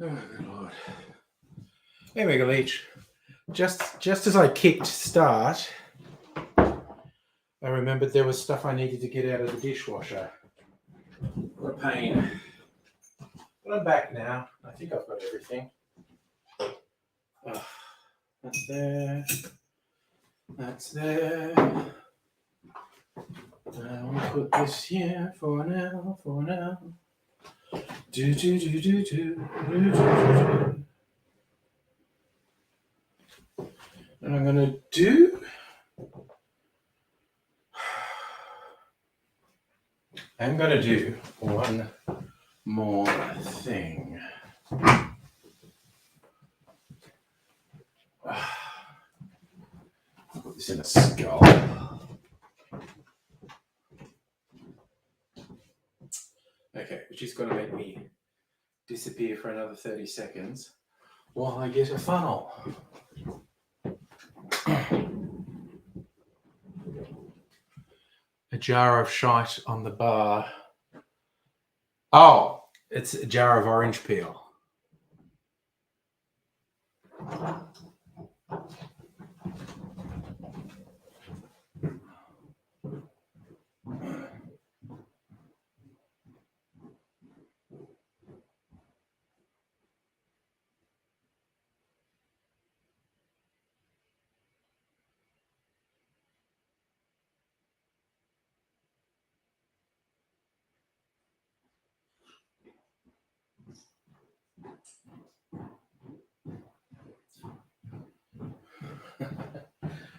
Oh, good Lord. Hey, Mega Leech. Just as I kicked start, I remembered there was stuff I needed to get out of the dishwasher. What a pain. But I'm back now. I think I've got everything. That's there. That's there. I'll put this here for now. Do. And I'm gonna do one more thing. Put this in a skull. Okay, which is going to make me disappear for another 30 seconds while I get a funnel. A jar of shite on the bar. Oh, it's a jar of orange peel.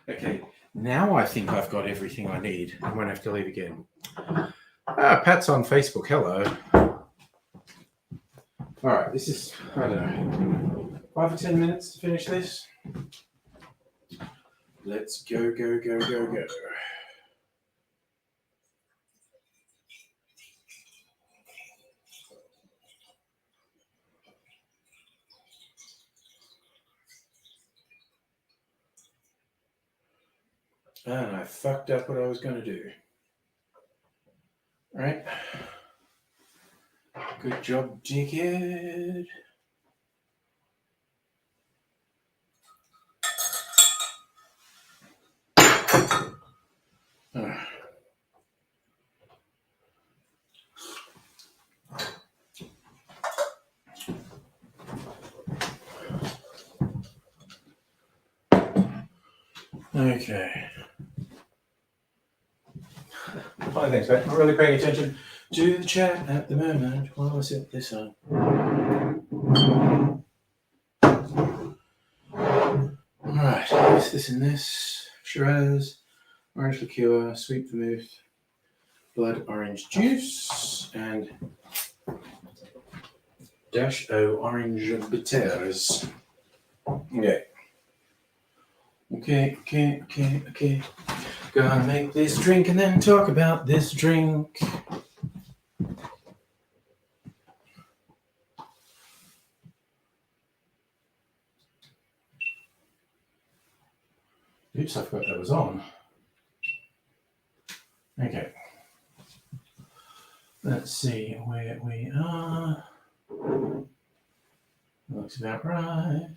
Okay, now I think I've got everything I need. I won't have to leave again. Pat's on Facebook. Hello. All right, this is, I don't know, 5 or 10 minutes to finish this. Let's go. And I fucked up what I was going to do. All right. Good job, dickhead. Okay. Fine, thanks, mate. I'm really paying attention to the chat at the moment while I set this up. Alright, this and this. Shiraz, orange liqueur, sweet vermouth, blood orange juice, and dash o orange bitters. Okay. Gonna make this drink and then talk about this drink. Oops, I forgot that was on. Okay. Let's see where we are. Looks about right.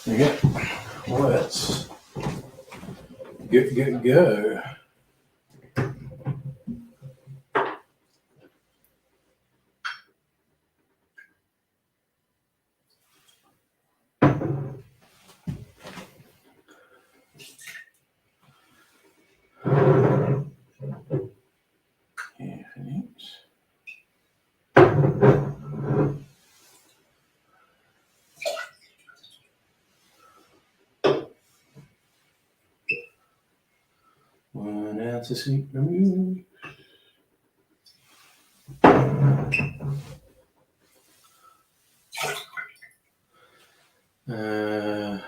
There you go. Let's go. 1 ounce of sweet vermouth. Uh,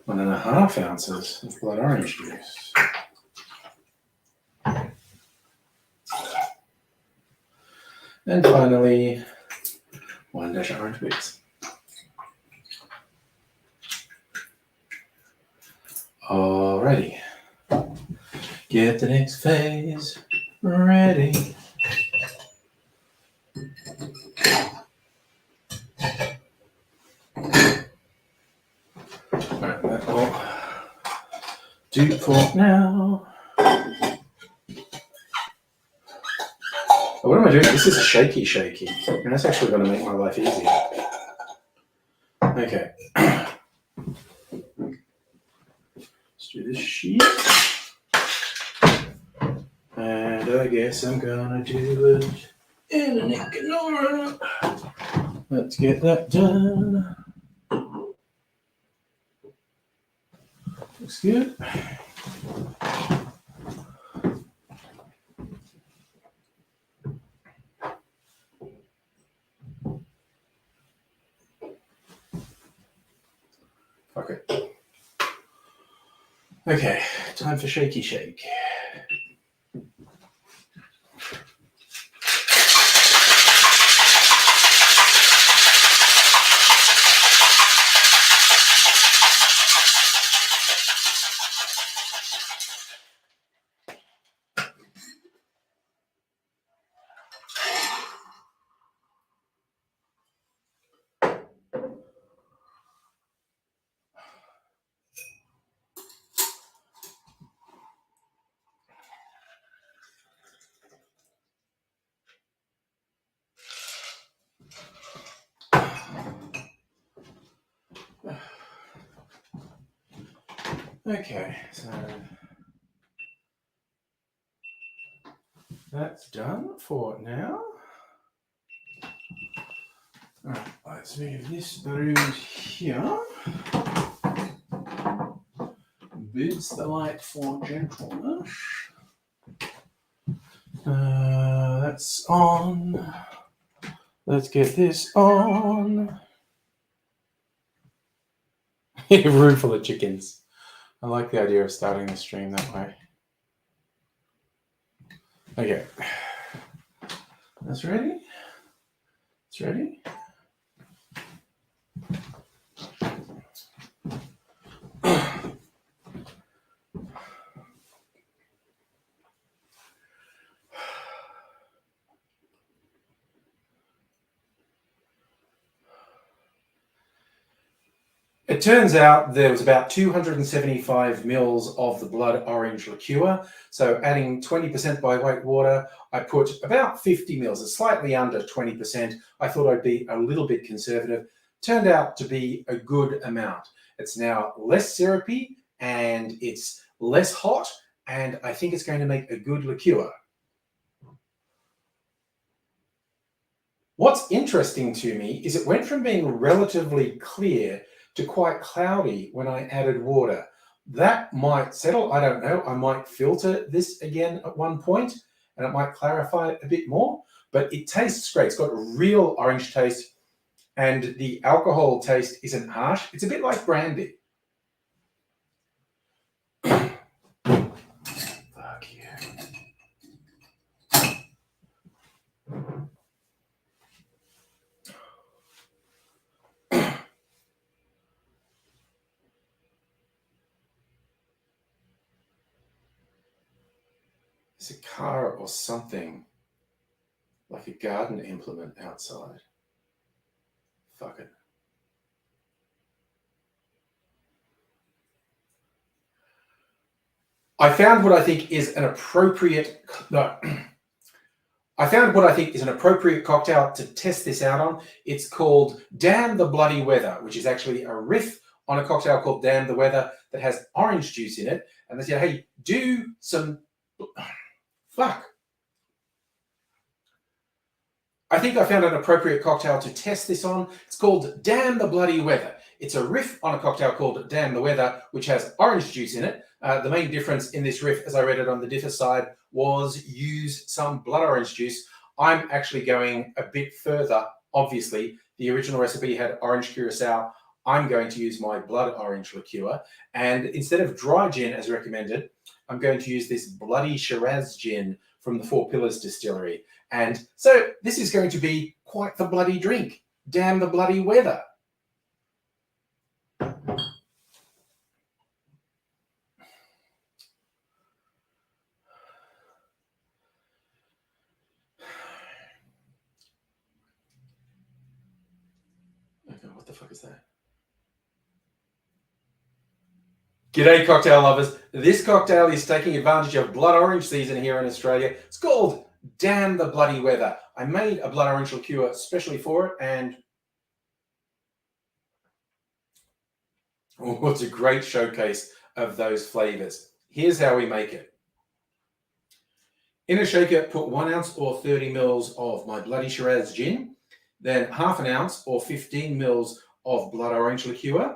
1.5 ounces of blood orange juice. And finally, 1 dash orange bits. Alrighty. Get the next phase ready. Alright, that will do for now. What am I doing? This is a shaky, and that's actually going to make my life easier. Okay. Let's do this sheet. And I guess I'm going to do it in an Econora. Let's get that done. Looks good. Okay. Okay, time for shaky shake. Okay, so that's done for now. All right, let's move this around here. Bids the light for gentleness. That's on. Let's get this on. A room full of chickens. I like the idea of starting the stream that way. Okay. That's ready. It's ready. It turns out there was about 275 mils of the blood orange liqueur. So adding 20% by weight water, I put about 50 mils, it's slightly under 20%. I thought I'd be a little bit conservative. Turned out to be a good amount. It's now less syrupy and it's less hot, and I think it's going to make a good liqueur. What's interesting to me is it went from being relatively clear to quite cloudy when I added water. That might settle, I don't know. I might filter this again at one point and it might clarify it a bit more, but it tastes great. It's got a real orange taste and the alcohol taste isn't harsh. It's a bit like brandy. Fuck you. There's a car or something, like a garden implement outside. Fuck it. I found what I think is an appropriate cocktail to test this out on. It's called Damn the Bloody Weather, which is actually a riff on a cocktail called Damn the Weather that has orange juice in it. And they say, hey, do some... Fuck. I think I found an appropriate cocktail to test this on. It's called Damn the Bloody Weather. It's a riff on a cocktail called Damn the Weather, which has orange juice in it. The main difference in this riff, as I read it on the differ side, was use some blood orange juice. I'm actually going a bit further. Obviously, the original recipe had orange curacao. I'm going to use my blood orange liqueur. And instead of dry gin as recommended, I'm going to use this bloody Shiraz gin from the Four Pillars Distillery. And so this is going to be quite the bloody drink. Damn the bloody weather. Okay, what the fuck is that? G'day, cocktail lovers. This cocktail is taking advantage of blood orange season here in Australia. It's called Damn the Bloody Weather. I made a blood orange liqueur especially for it, and it's a great showcase of those flavors. Here's how we make it. In a shaker, put 1 ounce or 30 mils of my bloody Shiraz gin, then half an ounce or 15 mils of blood orange liqueur.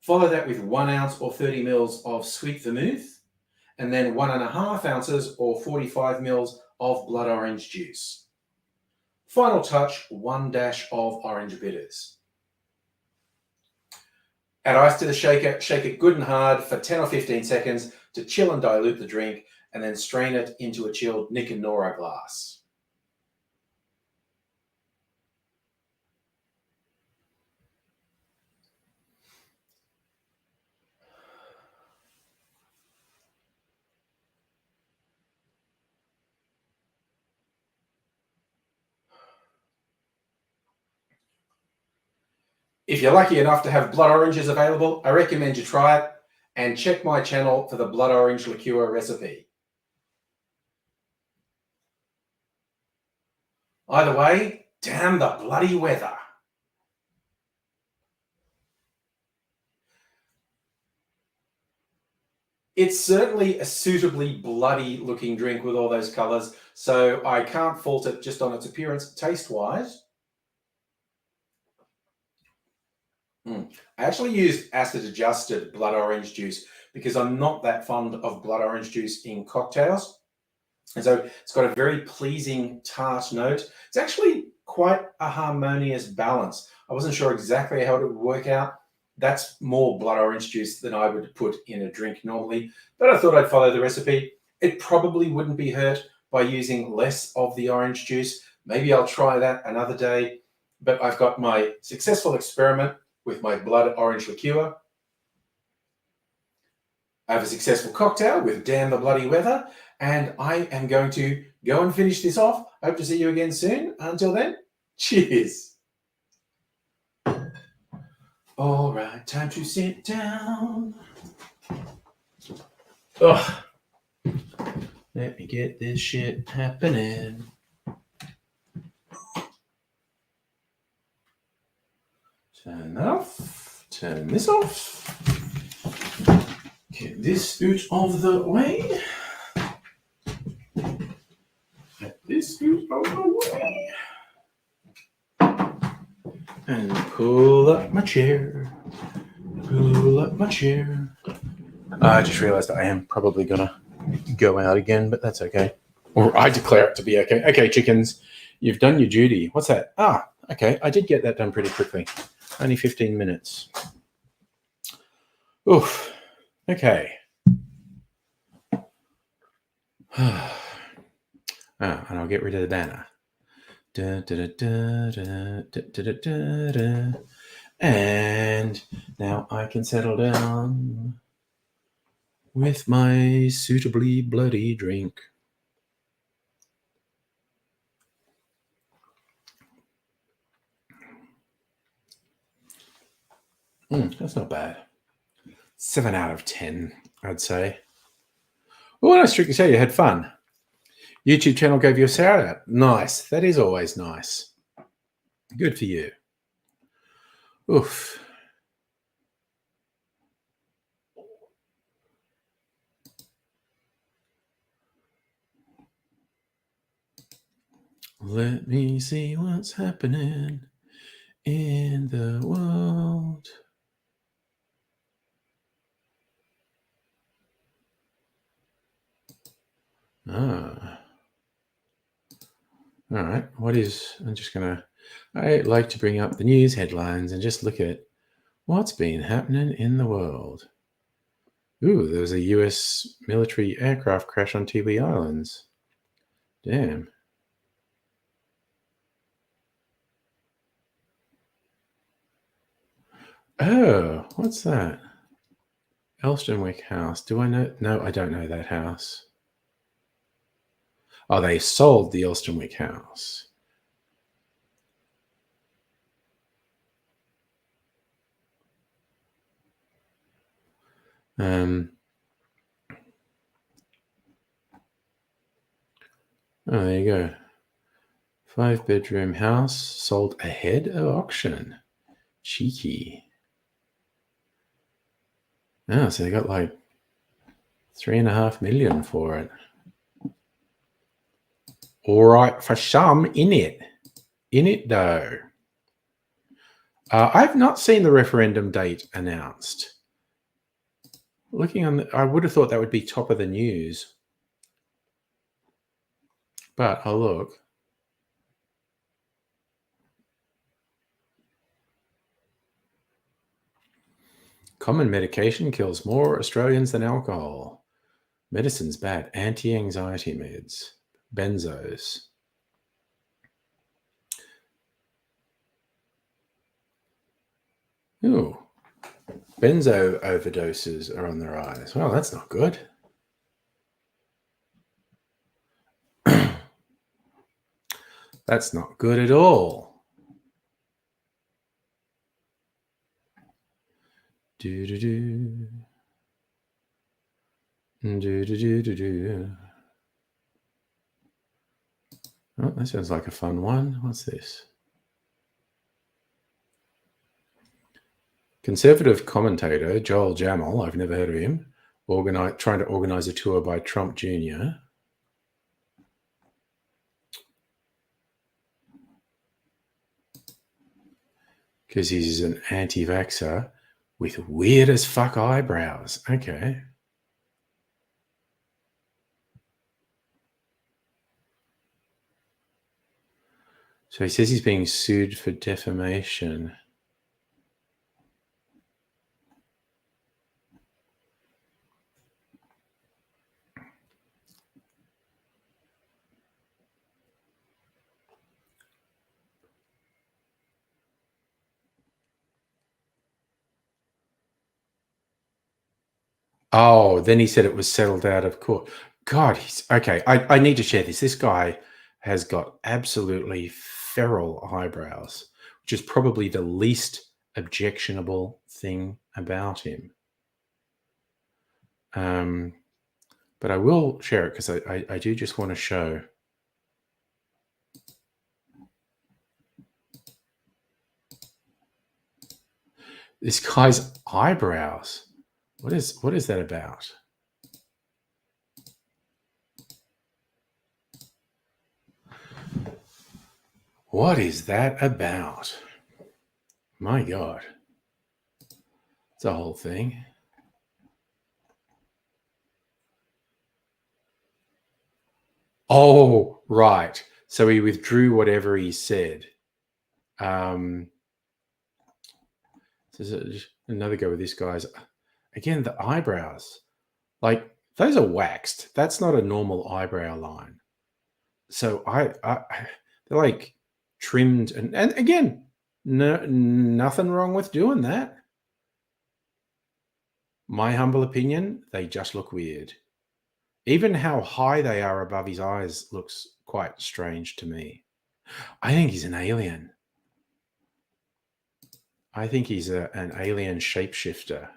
Follow that with 1 ounce or 30 mils of sweet vermouth, and then 1.5 ounces or 45 mils of blood orange juice. Final touch, 1 dash of orange bitters. Add ice to the shaker, shake it good and hard for 10 or 15 seconds to chill and dilute the drink, and then strain it into a chilled Nick and Nora glass. If you're lucky enough to have blood oranges available, I recommend you try it, and check my channel for the blood orange liqueur recipe. Either way, damn the bloody weather. It's certainly a suitably bloody looking drink with all those colors, so I can't fault it just on its appearance taste-wise. I actually used acid-adjusted blood orange juice because I'm not that fond of blood orange juice in cocktails. And so it's got a very pleasing tart note. It's actually quite a harmonious balance. I wasn't sure exactly how it would work out. That's more blood orange juice than I would put in a drink normally, but I thought I'd follow the recipe. It probably wouldn't be hurt by using less of the orange juice. Maybe I'll try that another day, but I've got my successful experiment with my blood orange liqueur. I have a successful cocktail with Damn the Bloody Weather, and I am going to go and finish this off. Hope to see you again soon. Until then, cheers. All right, time to sit down. Ugh. Let me get this shit happening. Turn that off. Turn this off. Get this out of the way. Get this out of the way. And pull up my chair. Pull up my chair. I just realized I am probably gonna go out again, but that's okay. Or I declare it to be okay. Okay, chickens, you've done your duty. What's that? Ah, okay. I did get that done pretty quickly. Only 15 minutes. Oof. Okay. And I'll get rid of the banner. Da, da, da, da, da, da, da, da. And now I can settle down with my suitably bloody drink. That's not bad. 7 out of 10, I'd say. Oh, nice trick to say you had fun. YouTube channel gave you a shout out. Nice. That is always nice. Good for you. Oof. Let me see what's happening in the world. Ah. All right. I like to bring up the news headlines and just look at what's been happening in the world. Ooh, there was a US military aircraft crash on Tiwi Islands. Damn. Oh, what's that? Elstonwick House. Do I know? No, I don't know that house. Oh, they sold the Elstonwick House. Oh, there you go. 5-bedroom house sold ahead of auction. Cheeky. Oh, so they got like 3.5 million for it. All right, for some, in it though. I've not seen the referendum date announced. Looking on, I would have thought that would be top of the news, but I'll look. Common medication kills more Australians than alcohol. Medicine's bad. Anti-anxiety meds. Benzos. Ooh. Benzo overdoses are on the rise. Well, that's not good. That's not good at all. Do-do-do. Do-do-do-do-do. Oh, that sounds like a fun one. What's this? Conservative commentator Joel Jamal, I've never heard of him, trying to organize a tour by Trump Jr. Because he's an anti-vaxxer with weird as fuck eyebrows. Okay. So he says he's being sued for defamation. Oh, then he said it was settled out of court. God, he's okay. I need to share this. This guy has got absolutely feral eyebrows, which is probably the least objectionable thing about him. But I will share it because I do just want to show. This guy's eyebrows. What is that about? What is that about? My God. It's a whole thing. Oh, right. So he withdrew whatever he said. So another go with this guy's. Again, the eyebrows. Like, those are waxed. That's not a normal eyebrow line. So they're like trimmed. And again, nothing wrong with doing that. My humble opinion, they just look weird. Even how high they are above his eyes looks quite strange to me. I think he's an alien. I think he's an alien shapeshifter.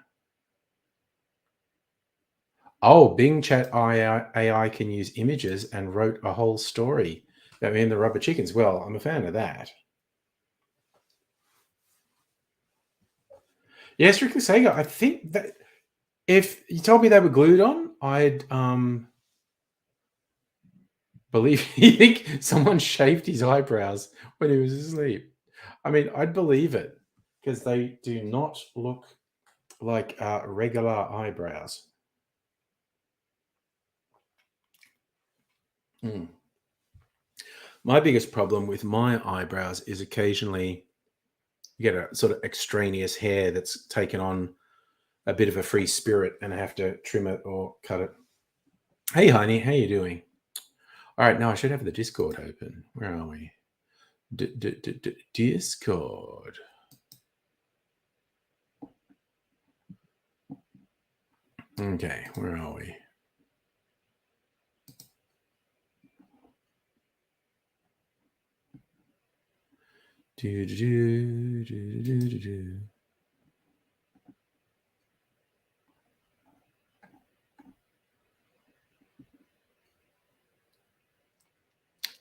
Oh, Bing Chat AI can use images and wrote a whole story about me and the rubber chickens. Well, I'm a fan of that. Yeah, strictly Sega. I think that if you told me they were glued on, I'd believe you think someone shaved his eyebrows when he was asleep. I mean, I'd believe it because they do not look like regular eyebrows. Mm. My biggest problem with my eyebrows is occasionally you get a sort of extraneous hair that's taken on a bit of a free spirit and I have to trim it or cut it. Hey, honey, how you doing? All right, now I should have the Discord open. Where are we? Discord. Okay, where are we?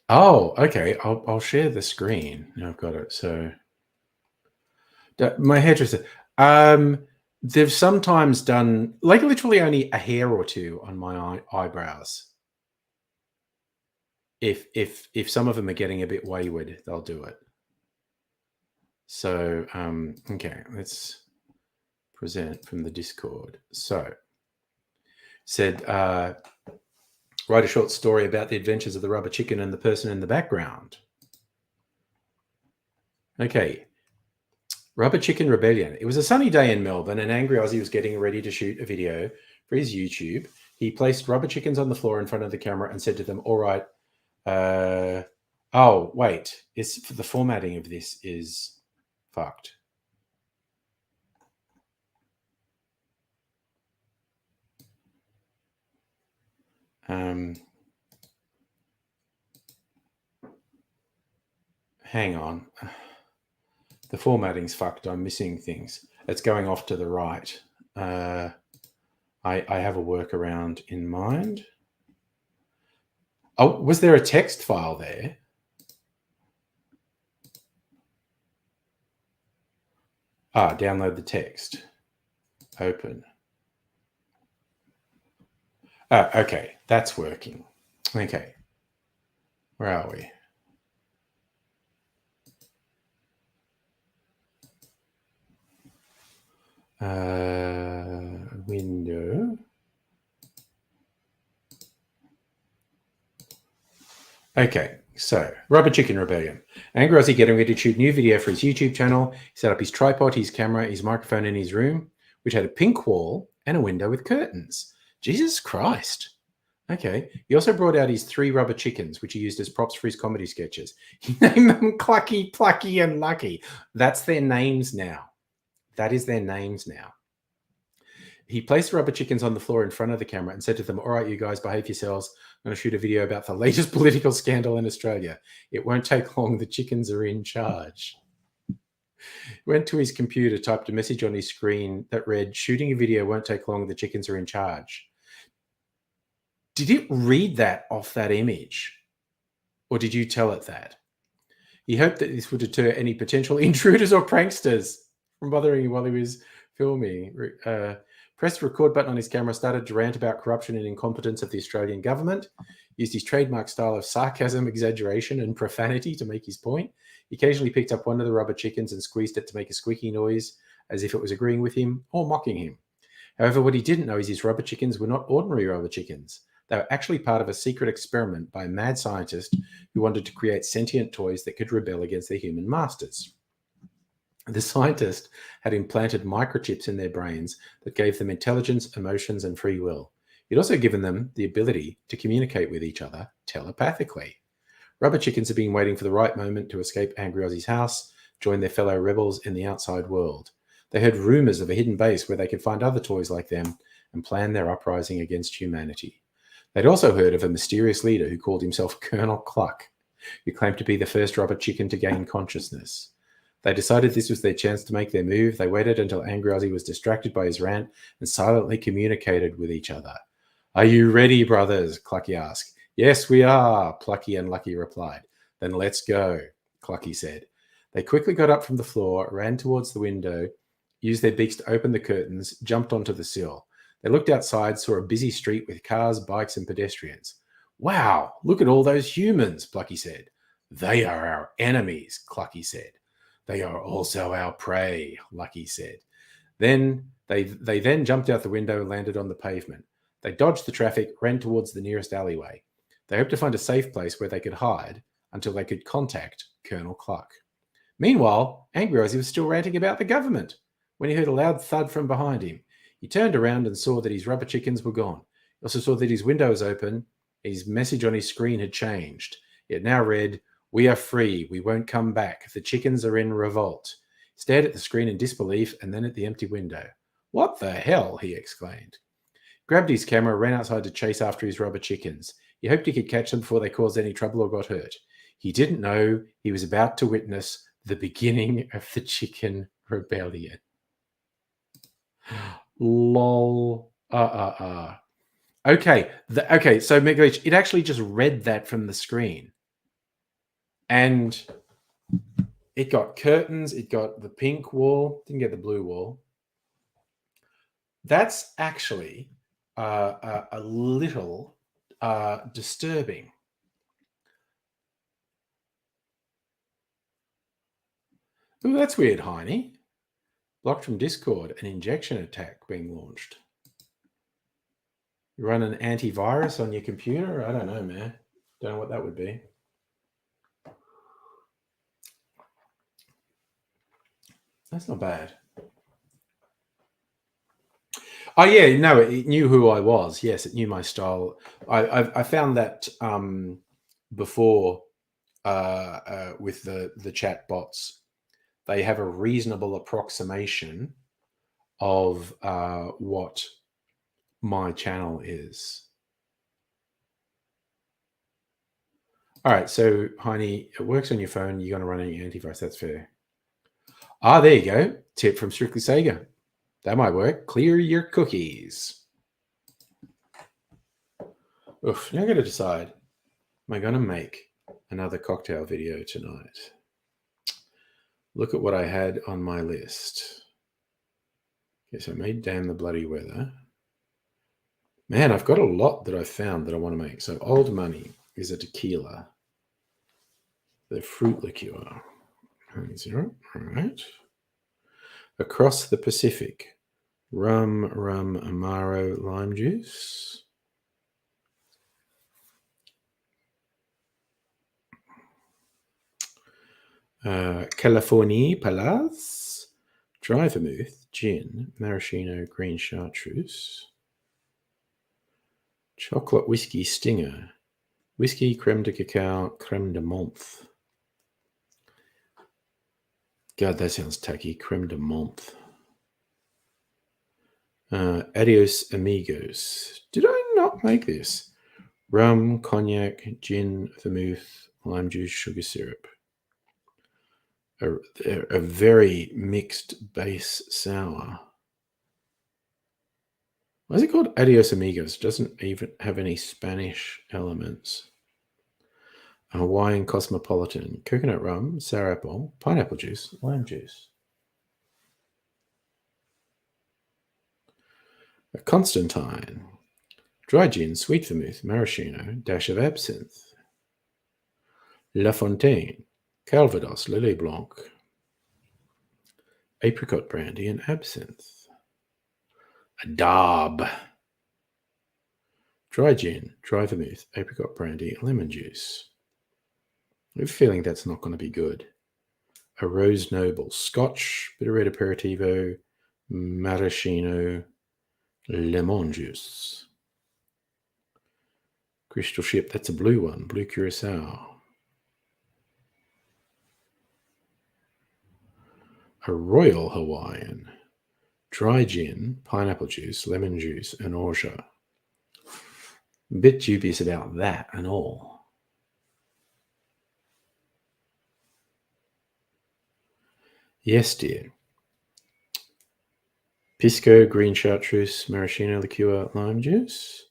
Oh, okay. I'll share the screen. Now I've got it. So my hairdresser. They've sometimes done like literally only a hair or two on my eyebrows. If some of them are getting a bit wayward, they'll do it. So okay, let's present from the Discord. So said write a short story about the adventures of the rubber chicken and the person in the background. Okay. Rubber Chicken Rebellion. It was a sunny day in Melbourne, and Angry Aussie was getting ready to shoot a video for his YouTube. He placed rubber chickens on the floor in front of the camera and said to them, all right, oh, wait, the formatting of this is fucked. Hang on. The formatting's fucked. I'm missing things. It's going off to the right. I have a workaround in mind. Oh, was there a text file there? Download the text. Open. Okay, that's working. Okay. Where are we? Window. Okay, so Rubber Chicken Rebellion. Angry Aussie getting ready to shoot new video for his YouTube channel. He set up his tripod, his camera, his microphone in his room, which had a pink wall and a window with curtains. Jesus Christ. Okay. He also brought out his 3 rubber chickens, which he used as props for his comedy sketches. He named them Clucky, Plucky, and Lucky. That's their names now. That is their names now. He placed rubber chickens on the floor in front of the camera and said to them, all right, you guys, behave yourselves. I'm going to shoot a video about the latest political scandal in Australia. It won't take long. The chickens are in charge. He went to his computer, typed a message on his screen that read, shooting a video won't take long. The chickens are in charge. Did it read that off that image? Or did you tell it that? He hoped that this would deter any potential intruders or pranksters from bothering him while he was filming. Pressed the record button on his camera, started to rant about corruption and incompetence of the Australian government, used his trademark style of sarcasm, exaggeration, and profanity to make his point. He occasionally picked up one of the rubber chickens and squeezed it to make a squeaky noise, as if it was agreeing with him or mocking him. However, what he didn't know is his rubber chickens were not ordinary rubber chickens. They were actually part of a secret experiment by a mad scientist who wanted to create sentient toys that could rebel against their human masters. The scientist had implanted microchips in their brains that gave them intelligence, emotions, and free will. He'd also given them the ability to communicate with each other telepathically. Rubber chickens had been waiting for the right moment to escape Angry Aussie's house, join their fellow rebels in the outside world. They heard rumors of a hidden base where they could find other toys like them and plan their uprising against humanity. They'd also heard of a mysterious leader who called himself Colonel Cluck, who claimed to be the first rubber chicken to gain consciousness. They decided this was their chance to make their move. They waited until Angry Aussie was distracted by his rant and silently communicated with each other. Are you ready, brothers? Clucky asked. Yes, we are, Plucky and Lucky replied. Then let's go, Clucky said. They quickly got up from the floor, ran towards the window, used their beaks to open the curtains, jumped onto the sill. They looked outside, saw a busy street with cars, bikes, and pedestrians. Wow, look at all those humans, Plucky said. They are our enemies, Clucky said. They are also our prey, Lucky said. Then they then jumped out the window and landed on the pavement. They dodged the traffic, ran towards the nearest alleyway. They hoped to find a safe place where they could hide until they could contact Colonel Clark. Meanwhile, Angry Ozzy was still ranting about the government when he heard a loud thud from behind him. He turned around and saw that his rubber chickens were gone. He also saw that his window was open. His message on his screen had changed. It now read, "We are free. We won't come back. The chickens are in revolt." He stared at the screen in disbelief and then at the empty window. "What the hell?" he exclaimed. Grabbed his camera, ran outside to chase after his rubber chickens. He hoped he could catch them before they caused any trouble or got hurt. He didn't know he was about to witness the beginning of the chicken rebellion. Lol. Okay. So Megalich, it actually just read that from the screen. And it got curtains, it got the pink wall, didn't get the blue wall. That's actually a little disturbing. Ooh, that's weird, Heine. Blocked from Discord, an injection attack being launched. You run an antivirus on your computer? I don't know, man. Don't know what that would be. That's not bad. Oh yeah, no, it knew who I was. Yes, it knew my style. I found that before with the chat bots, they have a reasonable approximation of what my channel is. All right, so Heine, it works on your phone. You're going to run any antivirus. That's fair. Ah, there you go. Tip from Strictly Sega. That might work. Clear your cookies. Oof, now I got to decide. Am I going to make another cocktail video tonight? Look at what I had on my list. Okay, so I made Damn the Bloody Weather. Man, I've got a lot that I found that I want to make. So Old Money is a tequila. The fruit liqueur. 0. All right. Across the Pacific. Rum, Amaro, lime juice. Californie Palace. Dry vermouth, gin, maraschino, green chartreuse. Chocolate whiskey stinger. Whiskey, creme de cacao, creme de menthe. God, that sounds tacky. Creme de menthe. Adios Amigos. Did I not make this? Rum, cognac, gin, vermouth, lime juice, sugar syrup. A very mixed base sour. Why is it called Adios Amigos? It doesn't even have any Spanish elements. A Hawaiian Cosmopolitan. Coconut rum, sour apple, pineapple juice, lime juice. A Constantine. Dry gin, sweet vermouth, maraschino, dash of absinthe. La Fontaine. Calvados, Lillet Blanc. Apricot brandy and absinthe. A Daub. Dry gin, dry vermouth, apricot brandy, lemon juice. I have a feeling that's not going to be good. A Rose Noble. Scotch, bitter red aperitivo, maraschino, lemon juice. Crystal Ship, that's a blue one. Blue Curacao. A Royal Hawaiian. Dry gin, pineapple juice, lemon juice, and orgeat. A bit dubious about that and all. Yes, dear. Pisco, green chartreuse, maraschino liqueur, lime juice.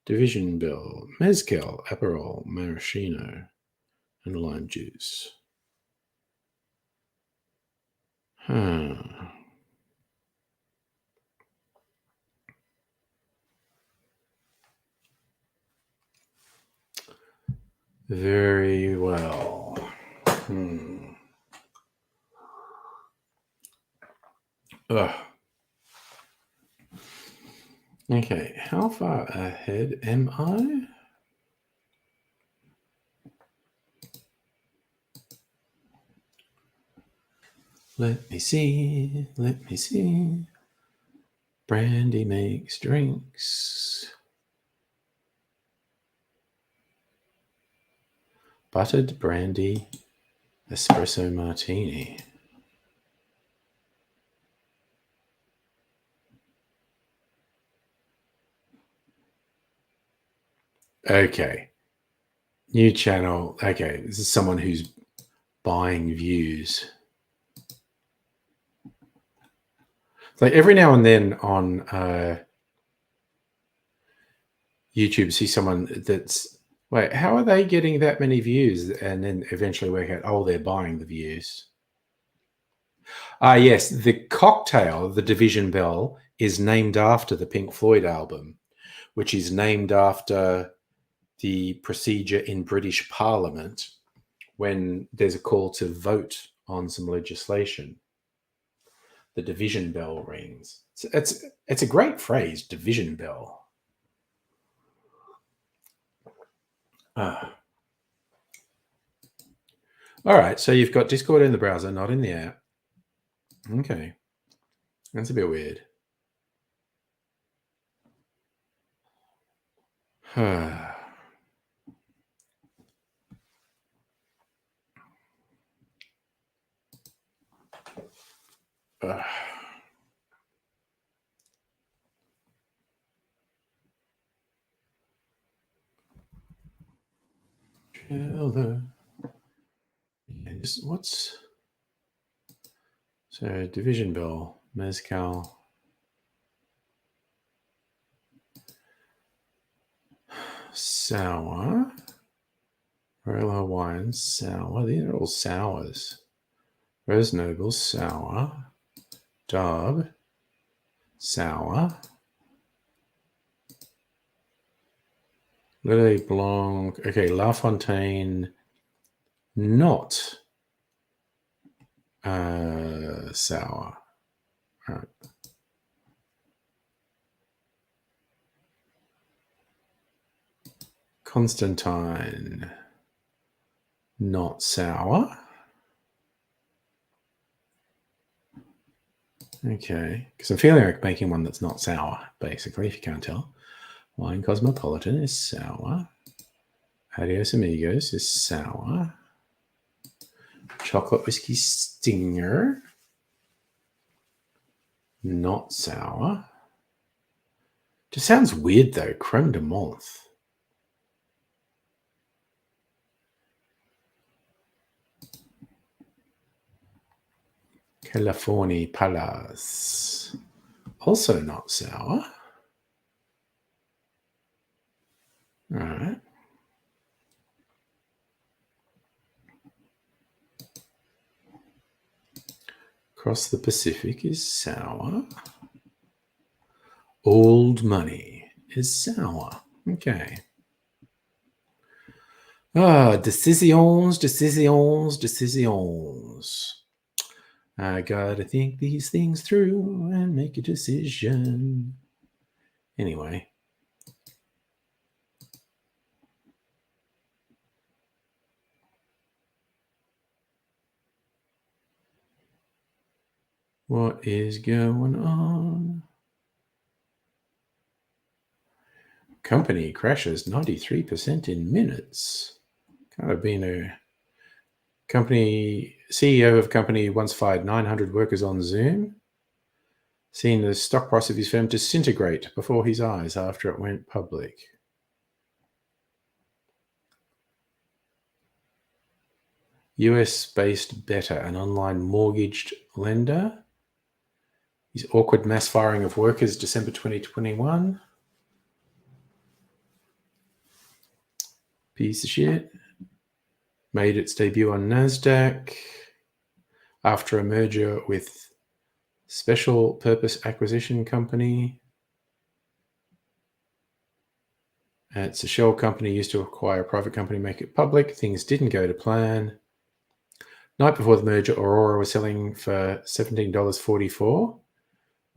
Division Bell, mezcal, aperol, maraschino, and lime juice. Very well. Okay, how far ahead am I? Let me see. Let me see. Brandy makes drinks. Buttered brandy espresso martini. Okay. New channel. Okay. This is someone who's buying views. Like every now and then on YouTube, see someone that's, wait, how are they getting that many views? And then eventually work out, oh, they're buying the views. Yes, the cocktail, the Division Bell, is named after the Pink Floyd album, which is named after the procedure in British Parliament when there's a call to vote on some legislation. The division bell rings. It's a great phrase, division bell. All right, so you've got Discord in the browser, not in the app. Okay, that's a bit weird. What's so division bell, mezcal, sour, Royal Hawaiian, sour. These are all sours. Rose Noble, sour. Dub, sour. Lillet Blanc. Okay, La Fontaine, not sour. All right. Constantine, not sour. Okay, because I'm feeling like making one that's not sour, basically, if you can't tell. Wine Cosmopolitan is sour. Adios Amigos is sour. Chocolate Whiskey Stinger, not sour. Just sounds weird though, creme de menthe. California Palace, also not sour. All right. Across the Pacific is sour. Old Money is sour. Okay. Decisions. I gotta think these things through and make a decision. Anyway. What is going on? Company crashes 93% in minutes. Kind of been a company, CEO of company once fired 900 workers on Zoom. Seen the stock price of his firm disintegrate before his eyes after it went public. US-based Better, an online mortgaged lender. His awkward mass firing of workers December 2021. Piece of shit. Made its debut on NASDAQ after a merger with Special Purpose Acquisition Company. It's a shell company used to acquire a private company, make it public. Things didn't go to plan. Night before the merger, Aurora was selling for $17.44,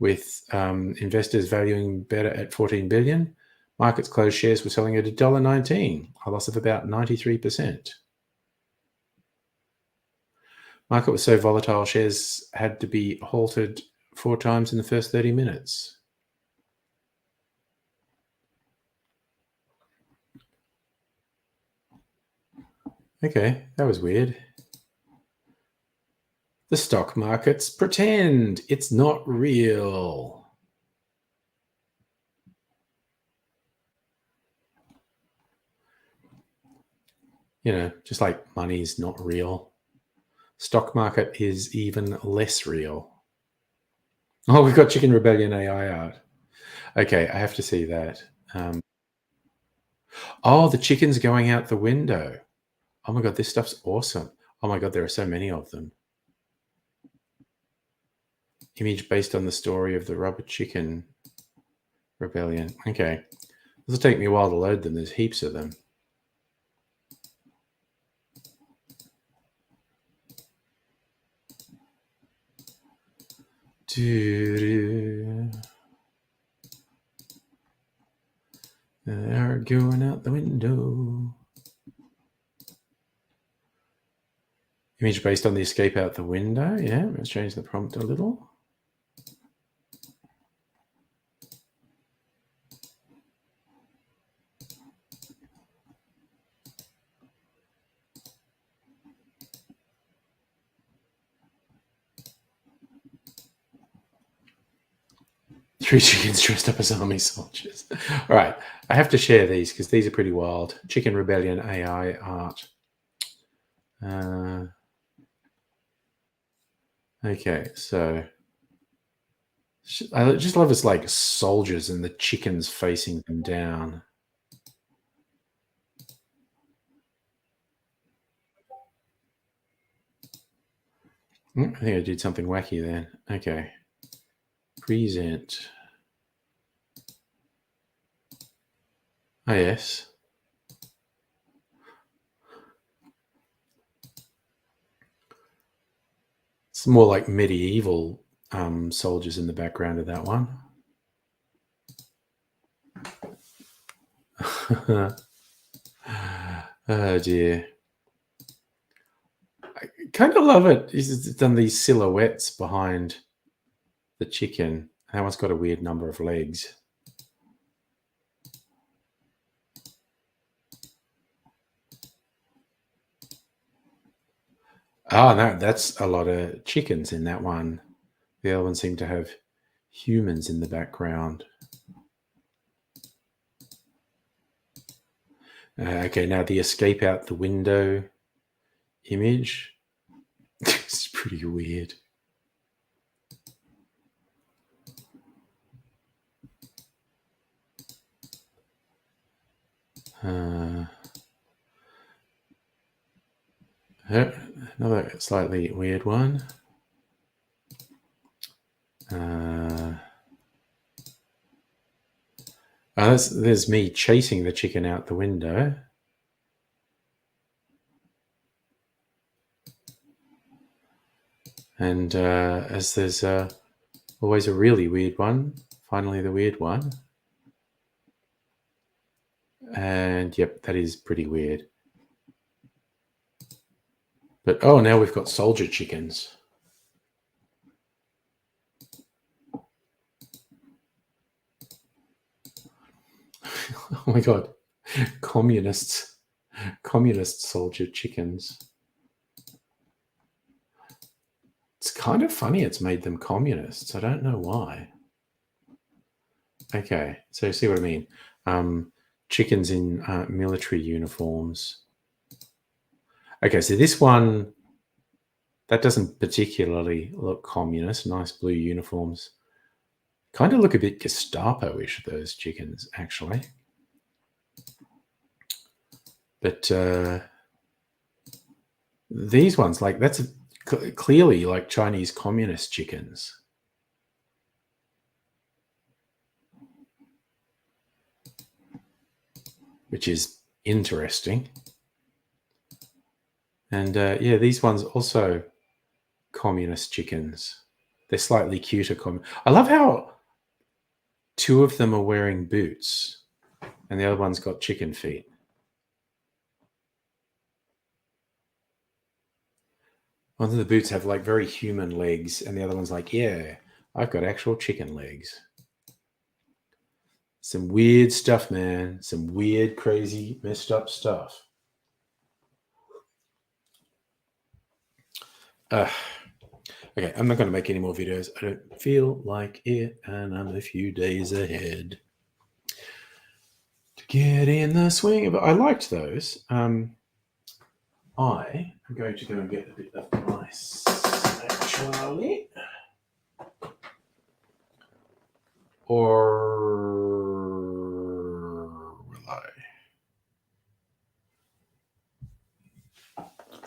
with investors valuing Better at $14 billion. Markets closed, shares were selling at $1.19, a loss of about 93%. Market was so volatile, shares had to be halted 4 times in the first 30 minutes. Okay, that was weird. The stock markets pretend it's not real. You know, just like money's not real. Stock market is even less real. Oh, we've got Chicken Rebellion AI art. Okay, I have to see that. Oh, the chicken's going out the window. Oh my God, this stuff's awesome. Oh my God, there are so many of them. Image based on the story of the rubber chicken rebellion. Okay. This will take me a while to load them. There's heaps of them. They're going out the window. Image based on the escape out the window. Yeah, let's change the prompt a little. Three chickens dressed up as army soldiers. All right, I have to share these because these are pretty wild. Chicken Rebellion AI art. Okay, so I just love it's like soldiers and the chickens facing them down. I think I did something wacky then. Okay. Present. Oh, yes. It's more like medieval soldiers in the background of that one. Oh, dear. I kind of love it. He's done these silhouettes behind the chicken. That one's got a weird number of legs. Oh, no, that's a lot of chickens in that one. The other one seemed to have humans in the background. Okay, now the escape out the window image. It's pretty weird. Another slightly weird one. There's me chasing the chicken out the window. And as there's always a really weird one, finally the weird one. And yep, that is pretty weird. But oh, now we've got soldier chickens. Oh my God, communist soldier chickens. It's kind of funny it's made them communists. I don't know why. Okay, so see what I mean. Chickens in military uniforms. Okay, so this one, that doesn't particularly look communist. Nice blue uniforms. Kind of look a bit Gestapo-ish, those chickens, actually. But these ones, like, that's clearly like Chinese communist chickens. Which is interesting. And yeah, these ones also communist chickens. They're slightly cuter. I love how 2 of them are wearing boots and the other one's got chicken feet. One of the boots have like very human legs, and the other one's like, yeah, I've got actual chicken legs. Some weird stuff, man. Some weird, crazy, messed up stuff. Okay, I'm not going to make any more videos. I don't feel like it, and I'm a few days ahead to get in the swing of it. I liked those. I am going to go and get a bit of ice, actually. Or will I?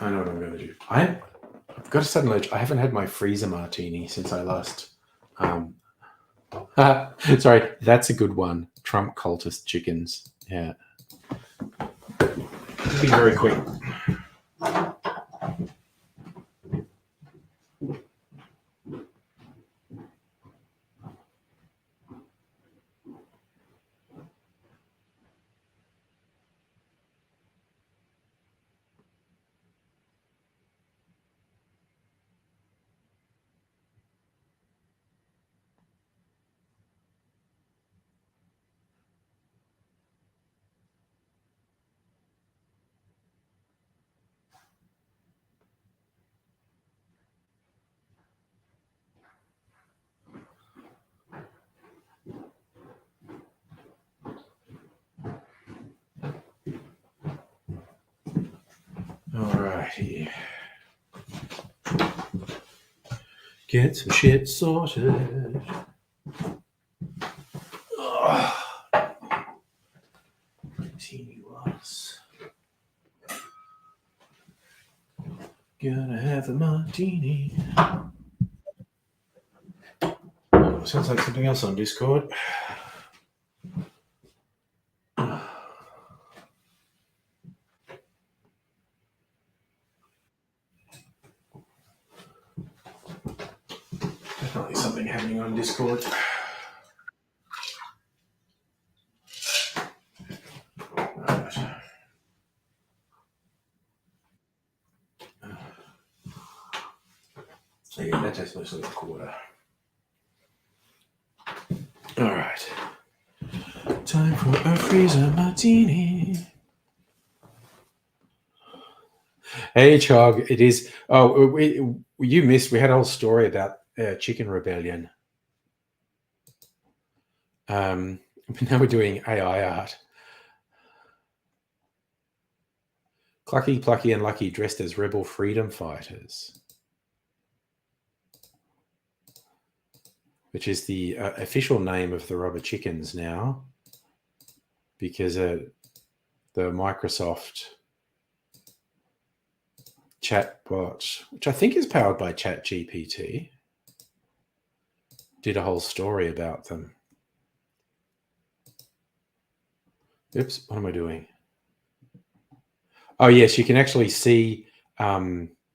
I know what I'm going to do. I've got a sudden urge. I haven't had my freezer martini since I last. Sorry, that's a good one. Trump cultist chickens. Yeah. Be very quick. Alrighty. Get some shit sorted. Martini was. Gonna have a martini. Oh, sounds like something else on Discord. Definitely something happening on Discord. Right. Yeah, that tastes mostly like a quarter. All right. Time for a freezer martini. Hey, Chog, it is. Oh, you missed. We had a whole story about Chicken Rebellion. Now we're doing AI art. Clucky, Plucky, and Lucky dressed as rebel freedom fighters, which is the official name of the rubber chickens now, because the Microsoft chatbot, which I think is powered by ChatGPT, did a whole story about them. Oops, what am I doing? Oh, yes, you can actually see the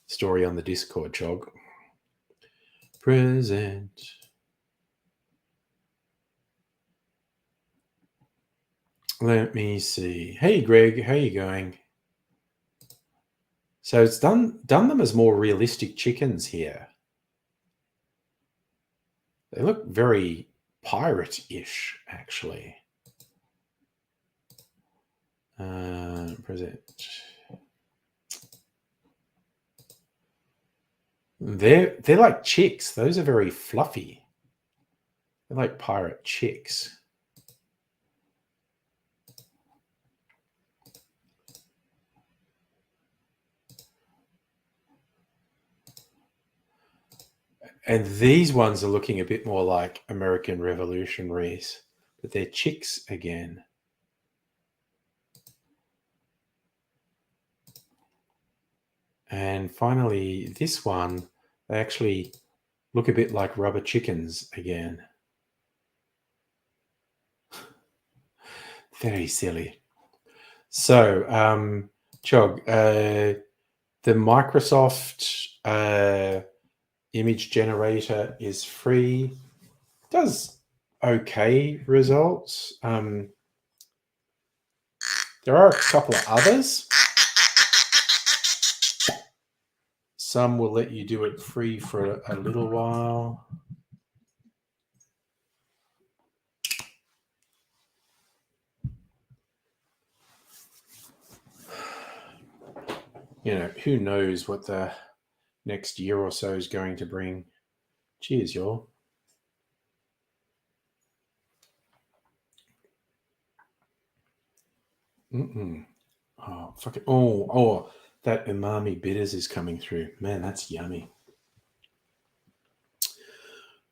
story on the Discord, Chog. Present. Let me see. Hey, Greg, how you going? So it's done them as more realistic chickens here. They look very pirate-ish, actually. Present. They're like chicks. Those are very fluffy. They're like pirate chicks. And these ones are looking a bit more like American revolutionaries, but they're chicks again. And finally, this one, they actually look a bit like rubber chickens again. Very silly. So, Chog, the Microsoft image generator is free. Does okay results. There are a couple of others. Some will let you do it free for a little while. You know, who knows what the next year or so is going to bring. Cheers, y'all. Oh, fucking. Oh, that umami bitters is coming through. Man, that's yummy.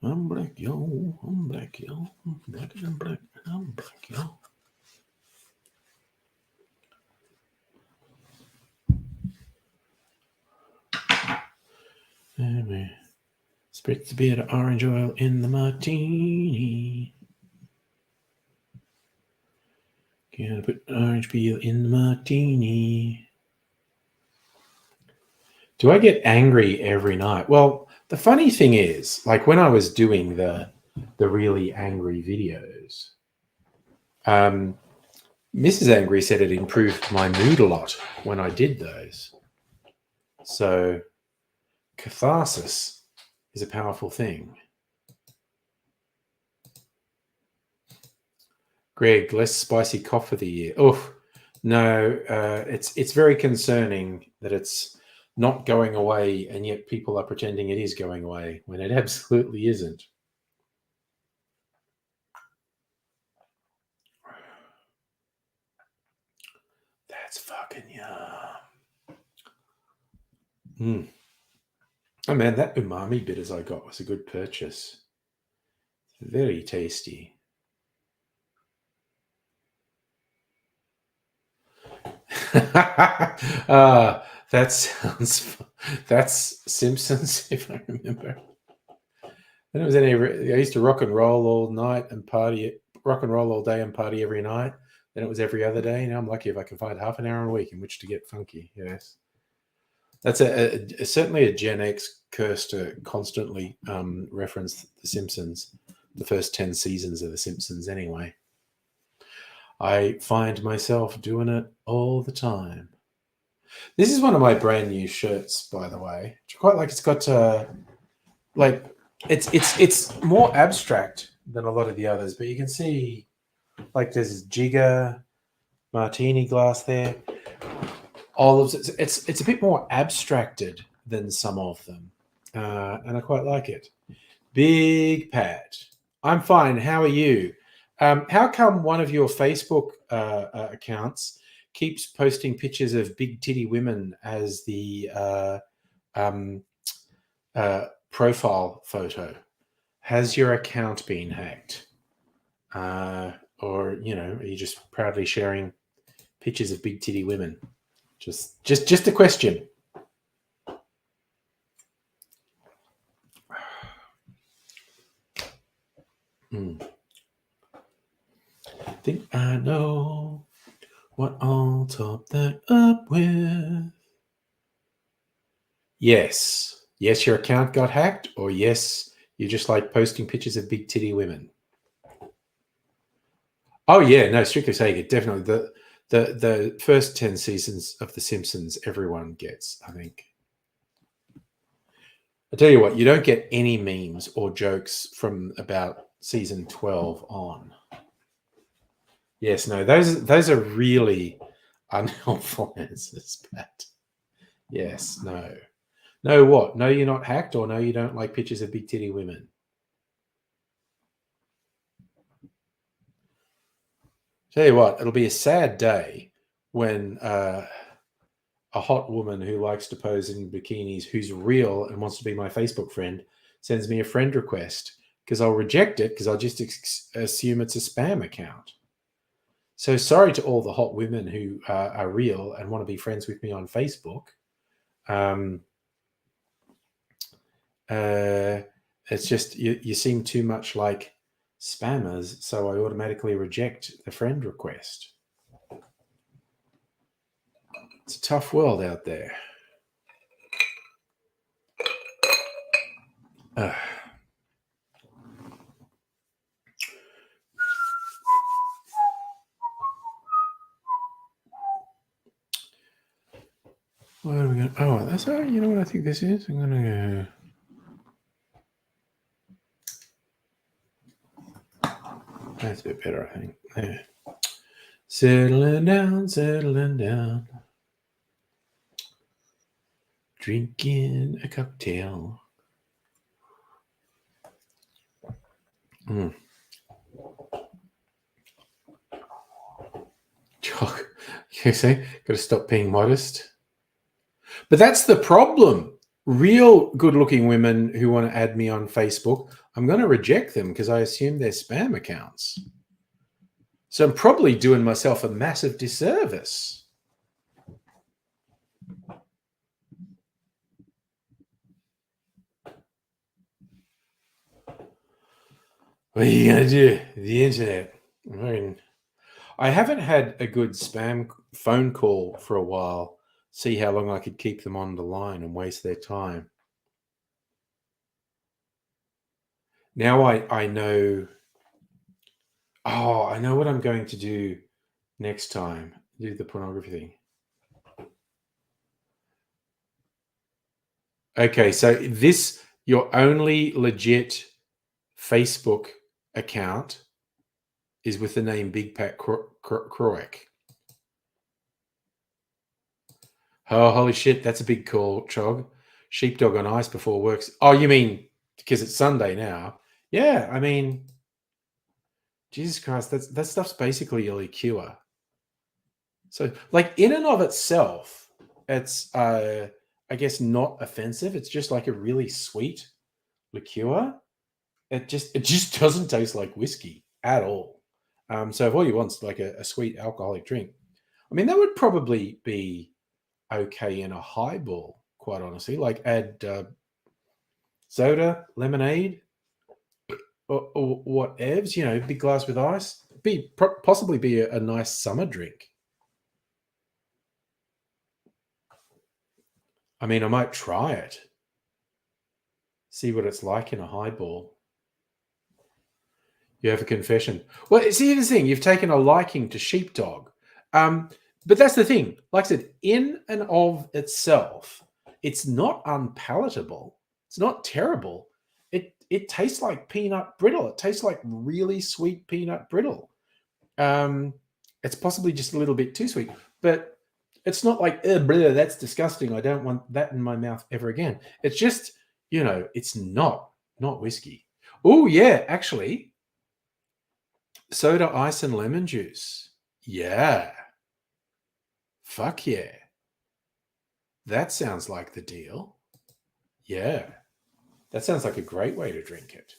I'm black, yo. I'm black, yo. I'm black, I'm black, I'm black, yo. Anyway, spritz a bit of orange oil in the martini. Gotta put orange peel in the martini. Do I get angry every night? Well, the funny thing is, like when I was doing the really angry videos, Mrs. Angry said it improved my mood a lot when I did those. So catharsis is a powerful thing. Greg, less spicy cough of the year. Oh, no, it's very concerning that it's not going away, and yet people are pretending it is going away when it absolutely isn't. That's fucking yum. Oh man, that umami bitters I got was a good purchase. Very tasty. That's Simpsons, if I remember. Then it was I used to rock and roll all night and party, rock and roll all day and party every night. Then it was every other day. Now I'm lucky if I can find half an hour a week in which to get funky. Yes, that's certainly a Gen X curse to constantly reference The Simpsons, the first 10 seasons of The Simpsons. Anyway, I find myself doing it all the time. This is one of my brand new shirts, by the way. Which I quite like. It's got like it's more abstract than a lot of the others, but you can see like there's Jigger martini glass there. Olives. It's a bit more abstracted than some of them, and I quite like it. Big Pat, I'm fine. How are you? How come one of your Facebook accounts keeps posting pictures of big titty women as the profile photo? Has your account been hacked? Or, you know, are you just proudly sharing pictures of big titty women? Just a question. Think I know what I'll top that up with. Yes, your account got hacked, or yes, you just like posting pictures of big titty women. Oh yeah, no, strictly saying it, definitely the first 10 seasons of The Simpsons everyone gets, I think. I tell you what, you don't get any memes or jokes from about season 12 on. Yes, no, those are really unhelpful answers, Pat. Yes, no. No what? No, you're not hacked, or no, you don't like pictures of big titty women? Tell you what, it'll be a sad day when a hot woman who likes to pose in bikinis, who's real and wants to be my Facebook friend, sends me a friend request, because I'll reject it because I'll just assume it's a spam account. So sorry to all the hot women who are real and want to be friends with me on Facebook. It's just you seem too much like spammers, so I automatically reject the friend request. It's a tough world out there. What are we going? Oh, that's all right. You know what I think this is? I'm gonna go. That's a bit better, I think. There. Settling down. Drinking a cocktail. Mm. You see, got to stop being modest. But that's the problem. Real good-looking women who want to add me on Facebook, I'm going to reject them because I assume they're spam accounts. So I'm probably doing myself a massive disservice. What are you going to do? The internet. I haven't had a good spam phone call for a while. See how long I could keep them on the line and waste their time. Now I know. Oh, I know what I'm going to do next time. Do the pornography thing. Okay, so this your only legit Facebook account is with the name Big Pat Croak. Oh, holy shit, that's a big call, Chog. Sheepdog on ice before works. Oh, you mean because it's Sunday now? Yeah, I mean, Jesus Christ, that stuff's basically a liqueur. So, like in and of itself, it's I guess not offensive. It's just like a really sweet liqueur. It just doesn't taste like whiskey at all. So if all you want is like a sweet alcoholic drink, I mean that would probably be okay in a highball. Quite honestly, like add soda, lemonade, or whatevs. You know, big glass with ice. Possibly be a nice summer drink. I mean, I might try it. See what it's like in a highball. You have a confession. Well, see, here's the thing. You've taken a liking to sheepdog. But that's the thing. Like I said, in and of itself, it's not unpalatable. It's not terrible. It tastes like peanut brittle. It tastes like really sweet peanut brittle. It's possibly just a little bit too sweet, but it's not like, bleh, that's disgusting. I don't want that in my mouth ever again. It's just, it's not whiskey. Oh, yeah, actually, soda, ice, and lemon juice. Yeah. Fuck yeah. That sounds like the deal. Yeah. That sounds like a great way to drink it.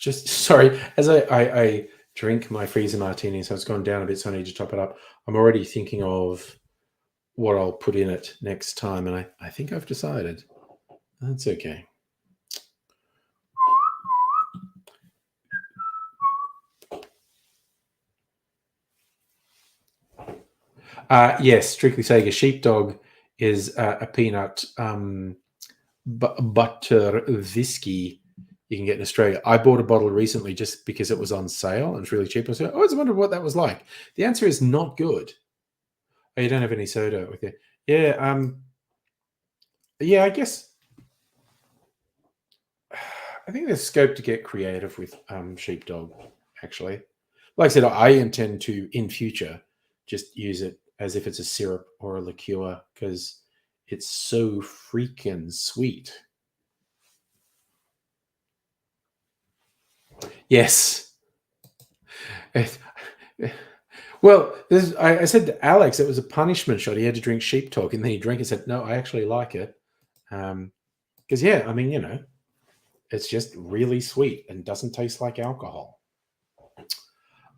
Just sorry, as I drink my freezer martini, so it's gone down a bit, so I need to top it up. I'm already thinking of what I'll put in it next time, and I think I've decided. That's okay. Yes, strictly Sega Sheepdog is a peanut butter whiskey you can get in Australia. I bought a bottle recently just because it was on sale and it's really cheap. I always wondered what that was like. The answer is not good. Oh, you don't have any soda with you? Yeah. Yeah, I guess. I think there's scope to get creative with sheepdog. Actually, like I said, I intend to in future just use it as if it's a syrup or a liqueur because it's so freaking sweet. Yes. Well, I said to Alex it was a punishment shot. He had to drink sheepdog, and then he drank and said, "No, I actually like it." Because yeah, I mean, it's just really sweet and doesn't taste like alcohol.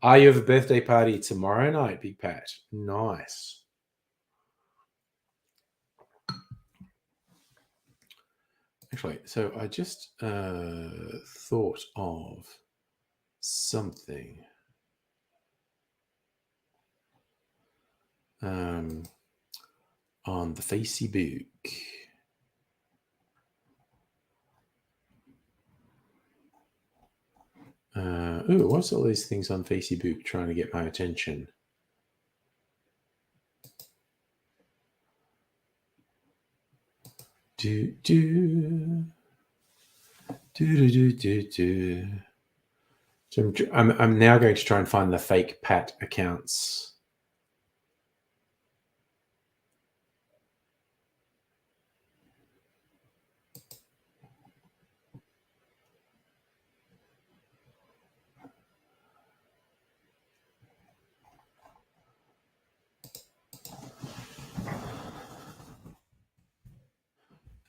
You have a birthday party tomorrow night, Big Pat. Nice. Actually, so I just thought of something. On the Facebook. What's all these things on Facebook trying to get my attention? So I'm now going to try and find the fake Pat accounts.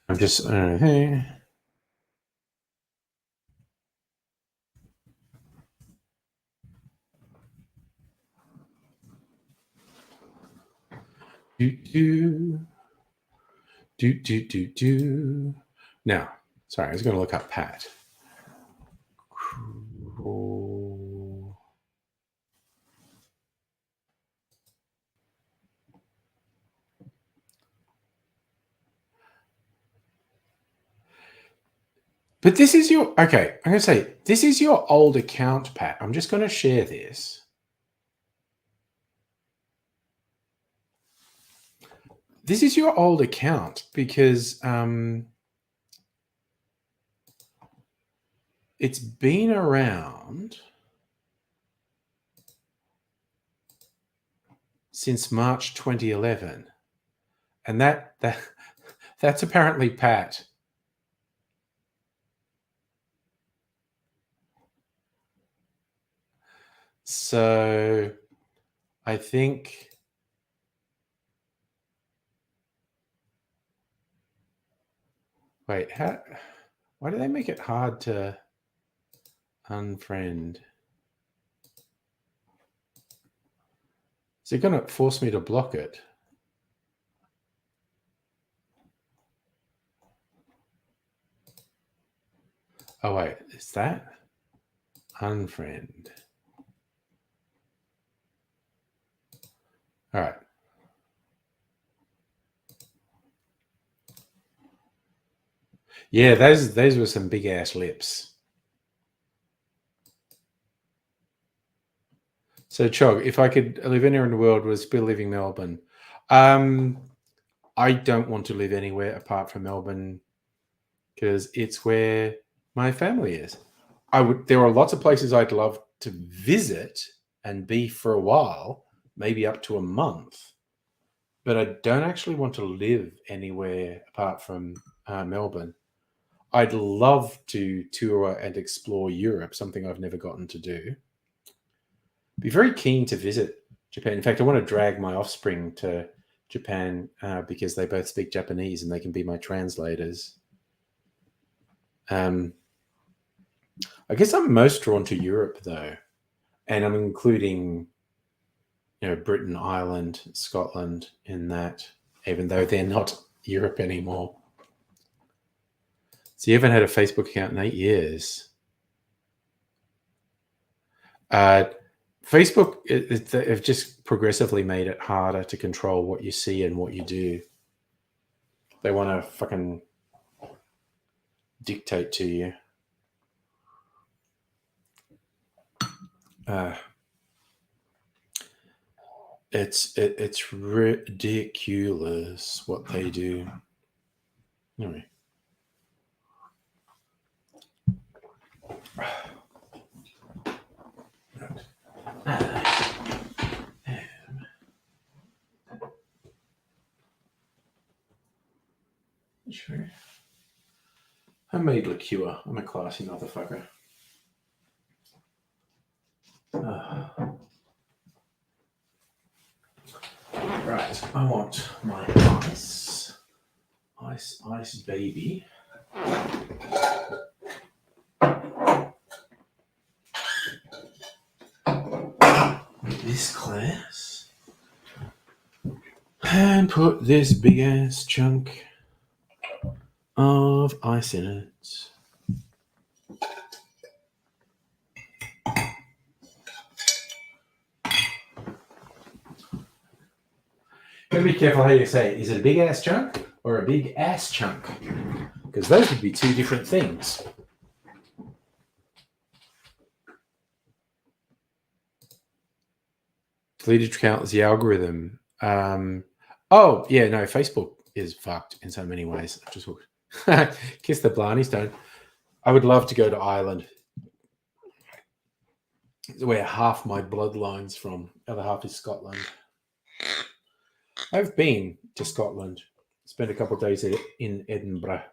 I'm just hey. Do. Now, sorry, I was going to look up Pat. But this is your, okay, I'm going to say, this is your old account, Pat. I'm just going to share this. This is your old account because it's been around since March 2011. And that's apparently Pat. So I think wait, why do they make it hard to unfriend? Is it going to force me to block it? Oh wait, is that unfriend? All right. Yeah, those were some big ass lips. So Chog, if I could live anywhere in the world, would still live in Melbourne. I don't want to live anywhere apart from Melbourne because it's where my family is. There are lots of places I'd love to visit and be for a while, maybe up to a month, but I don't actually want to live anywhere apart from Melbourne. I'd love to tour and explore Europe, something I've never gotten to do. Be very keen to visit Japan. In fact, I want to drag my offspring to Japan because they both speak Japanese and they can be my translators. I guess I'm most drawn to Europe, though, and I'm including, Britain, Ireland, Scotland in that, even though they're not Europe anymore. So you haven't had a Facebook account in 8 years. Facebook have just progressively made it harder to control what you see and what you do. They want to fucking dictate to you. It's ridiculous what they do. Anyway. Sure. Homemade liqueur. I'm a classy motherfucker. Right, I want my ice, baby. This glass and put this big ass chunk of ice in it. Gotta be careful how you say it. Is it a big ass chunk or a big ass chunk? Because those would be two different things. Deleted accounts, the algorithm. Oh, yeah, no, Facebook is fucked in so many ways. Just kiss the Blarney Stone. I would love to go to Ireland. It's where half my bloodline's from. The other half is Scotland. I've been to Scotland. Spent a couple of days in Edinburgh.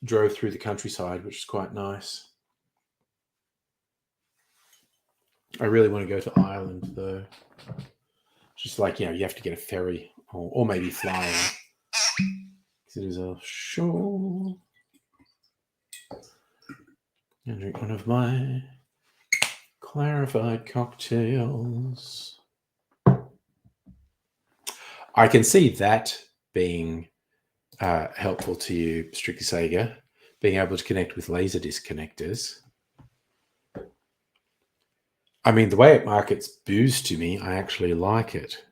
Drove through the countryside, which is quite nice. I really want to go to Ireland, though. Just like, you have to get a ferry or maybe fly. Because it is a shore. And drink one of my clarified cocktails. I can see that being helpful to you, Strictly Sega, being able to connect with Laserdisc connectors. I mean, the way it markets booze to me, I actually like it.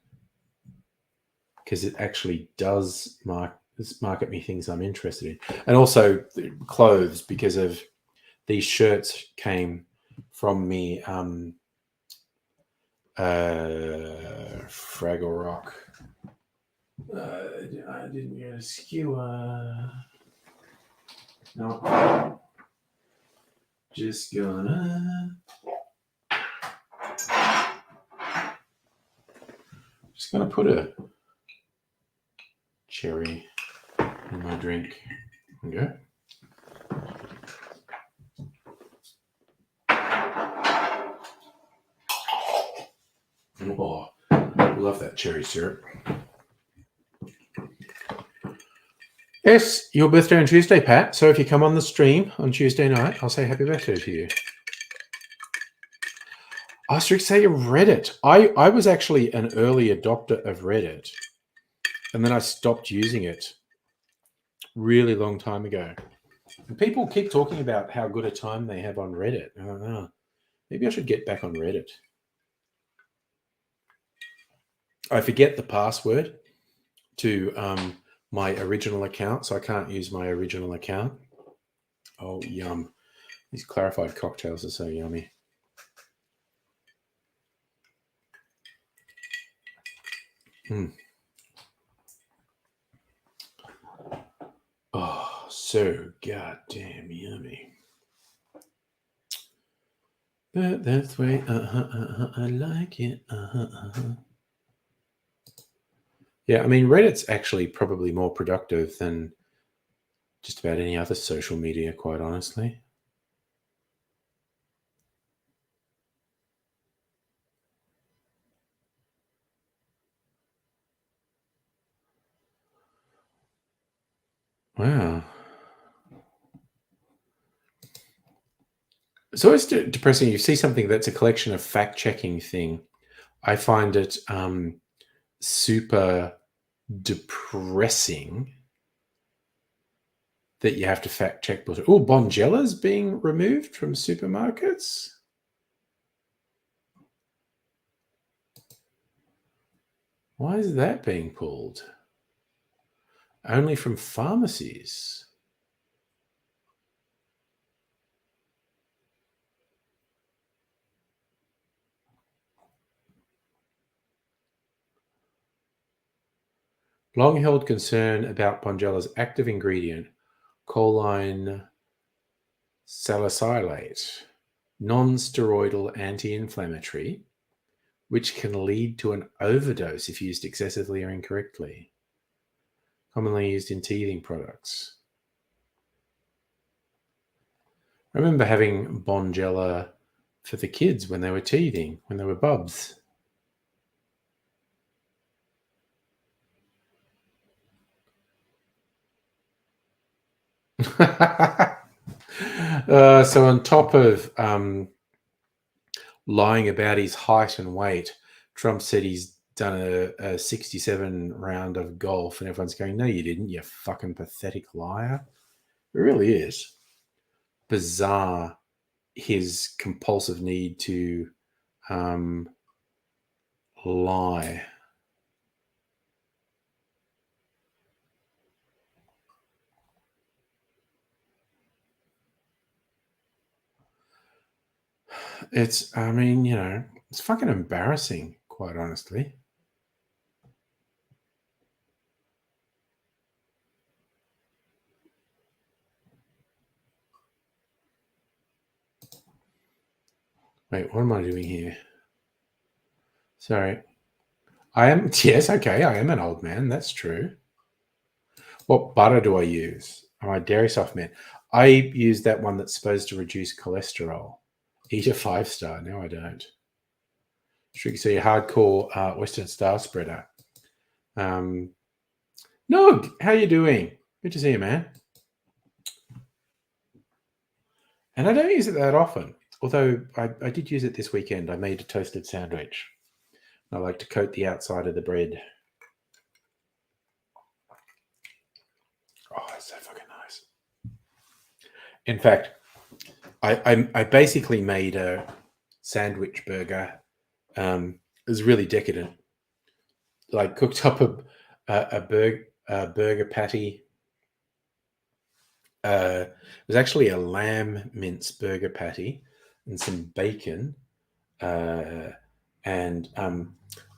Because it actually does market me things I'm interested in. And also clothes, because of these shirts came from me Fraggle Rock. I didn't get a skewer. No. Just gonna put a cherry in my drink. Okay. Oh, I love that cherry syrup. Yes, your birthday on Tuesday, Pat. So if you come on the stream on Tuesday night, I'll say happy birthday to you. I was to say Reddit. I was actually an early adopter of Reddit. And then I stopped using it really long time ago. And people keep talking about how good a time they have on Reddit. I don't know. Maybe I should get back on Reddit. I forget the password to my original account, so I can't use my original account. Oh, yum. These clarified cocktails are so yummy. Oh, so goddamn yummy. But that's the way I like it. Yeah, I mean, Reddit's actually probably more productive than just about any other social media, quite honestly. Wow. It's always depressing. You see something that's a collection of fact-checking thing. I find it super depressing that you have to fact-check. Oh, Bongella's being removed from supermarkets? Why is that being pulled? Only from pharmacies. Long-held concern about Bongella's active ingredient, choline salicylate, non-steroidal anti-inflammatory, which can lead to an overdose if used excessively or incorrectly. Commonly used in teething products. I remember having Bonjela for the kids when they were teething, when they were bubs. So on top of lying about his height and weight, Trump said he's done a 67 round of golf, and everyone's going, no, you didn't, you fucking pathetic liar. It really is bizarre, his compulsive need to lie. It's, I mean, it's fucking embarrassing, quite honestly. Wait, what am I doing here? Sorry. I am, yes, okay, I am an old man. That's true. What butter do I use? Am I Dairy Soft Man? I use that one that's supposed to reduce cholesterol. Eat a 5-star. No, I don't. So your hardcore Western Star spreader. Nog, how you doing? Good to see you, man. And I don't use it that often, although I did use it this weekend. I made a toasted sandwich. I like to coat the outside of the bread. Oh, it's so fucking nice. In fact, I basically made a sandwich burger. It was really decadent. Like cooked up a burger patty. It was actually a lamb mince burger patty and some bacon, and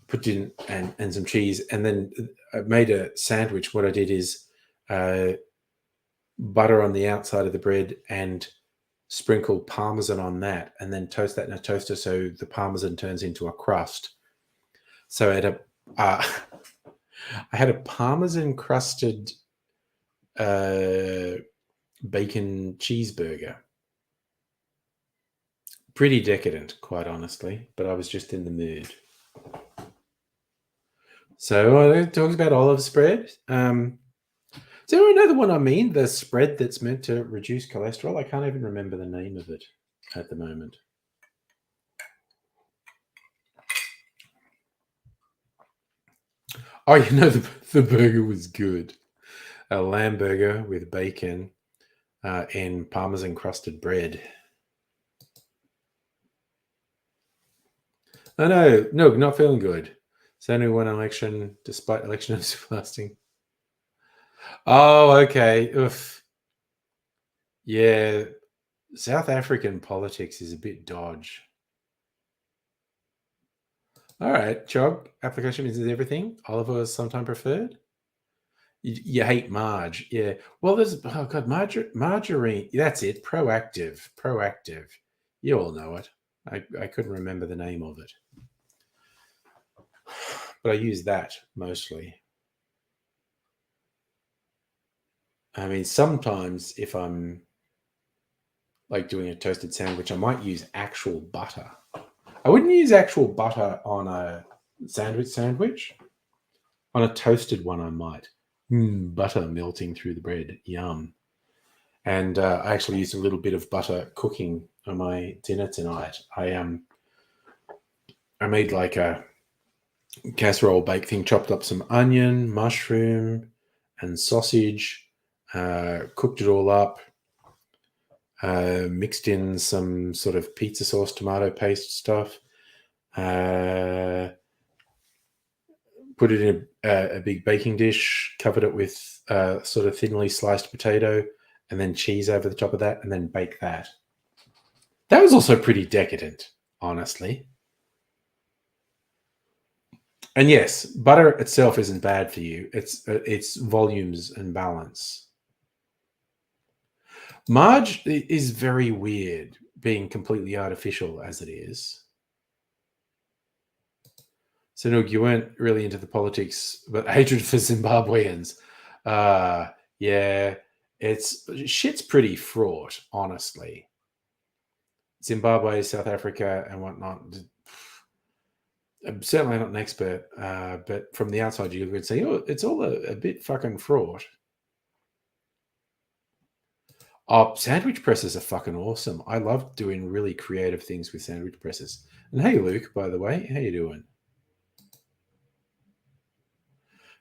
put in and some cheese, and then I made a sandwich. What I did is butter on the outside of the bread and sprinkle parmesan on that, and then toast that in a toaster so the parmesan turns into a crust. So I had a parmesan crusted bacon cheeseburger. Pretty decadent, quite honestly, but I was just in the mood. So it talks about olive spread. Is there another one I mean? The spread that's meant to reduce cholesterol? I can't even remember the name of it at the moment. Oh, the burger was good. A lamb burger with bacon and parmesan crusted bread. Oh, no, not feeling good. So only one election, despite election of fasting. Oh, okay. Oof. Yeah, South African politics is a bit dodge. All right, Chog, application is everything. Oliver is sometime preferred. You hate Marge, yeah. Well, there's oh god, margarine. That's it. Proactive. You all know it. I couldn't remember the name of it, but I use that mostly. I mean, sometimes if I'm like doing a toasted sandwich, I might use actual butter. I wouldn't use actual butter on a sandwich. On a toasted one, I might. Butter melting through the bread. Yum. And I actually used a little bit of butter cooking on my dinner tonight. I made like a casserole bake thing, chopped up some onion, mushroom, and sausage, cooked it all up, mixed in some sort of pizza sauce, tomato paste stuff, put it in a big baking dish, covered it with sort of thinly sliced potato, and then cheese over the top of that, and then bake that. That was also pretty decadent, honestly. And yes, butter itself isn't bad for you. It's volumes and balance. Marge is very weird, being completely artificial as it is. So, Nook, you weren't really into the politics, but hatred for Zimbabweans. Yeah, shit's pretty fraught, honestly. Zimbabwe, South Africa, and whatnot. I'm certainly not an expert, but from the outside, you could say, oh, it's all a bit fucking fraught. Oh, sandwich presses are fucking awesome. I love doing really creative things with sandwich presses. And hey, Luke, by the way, how you doing?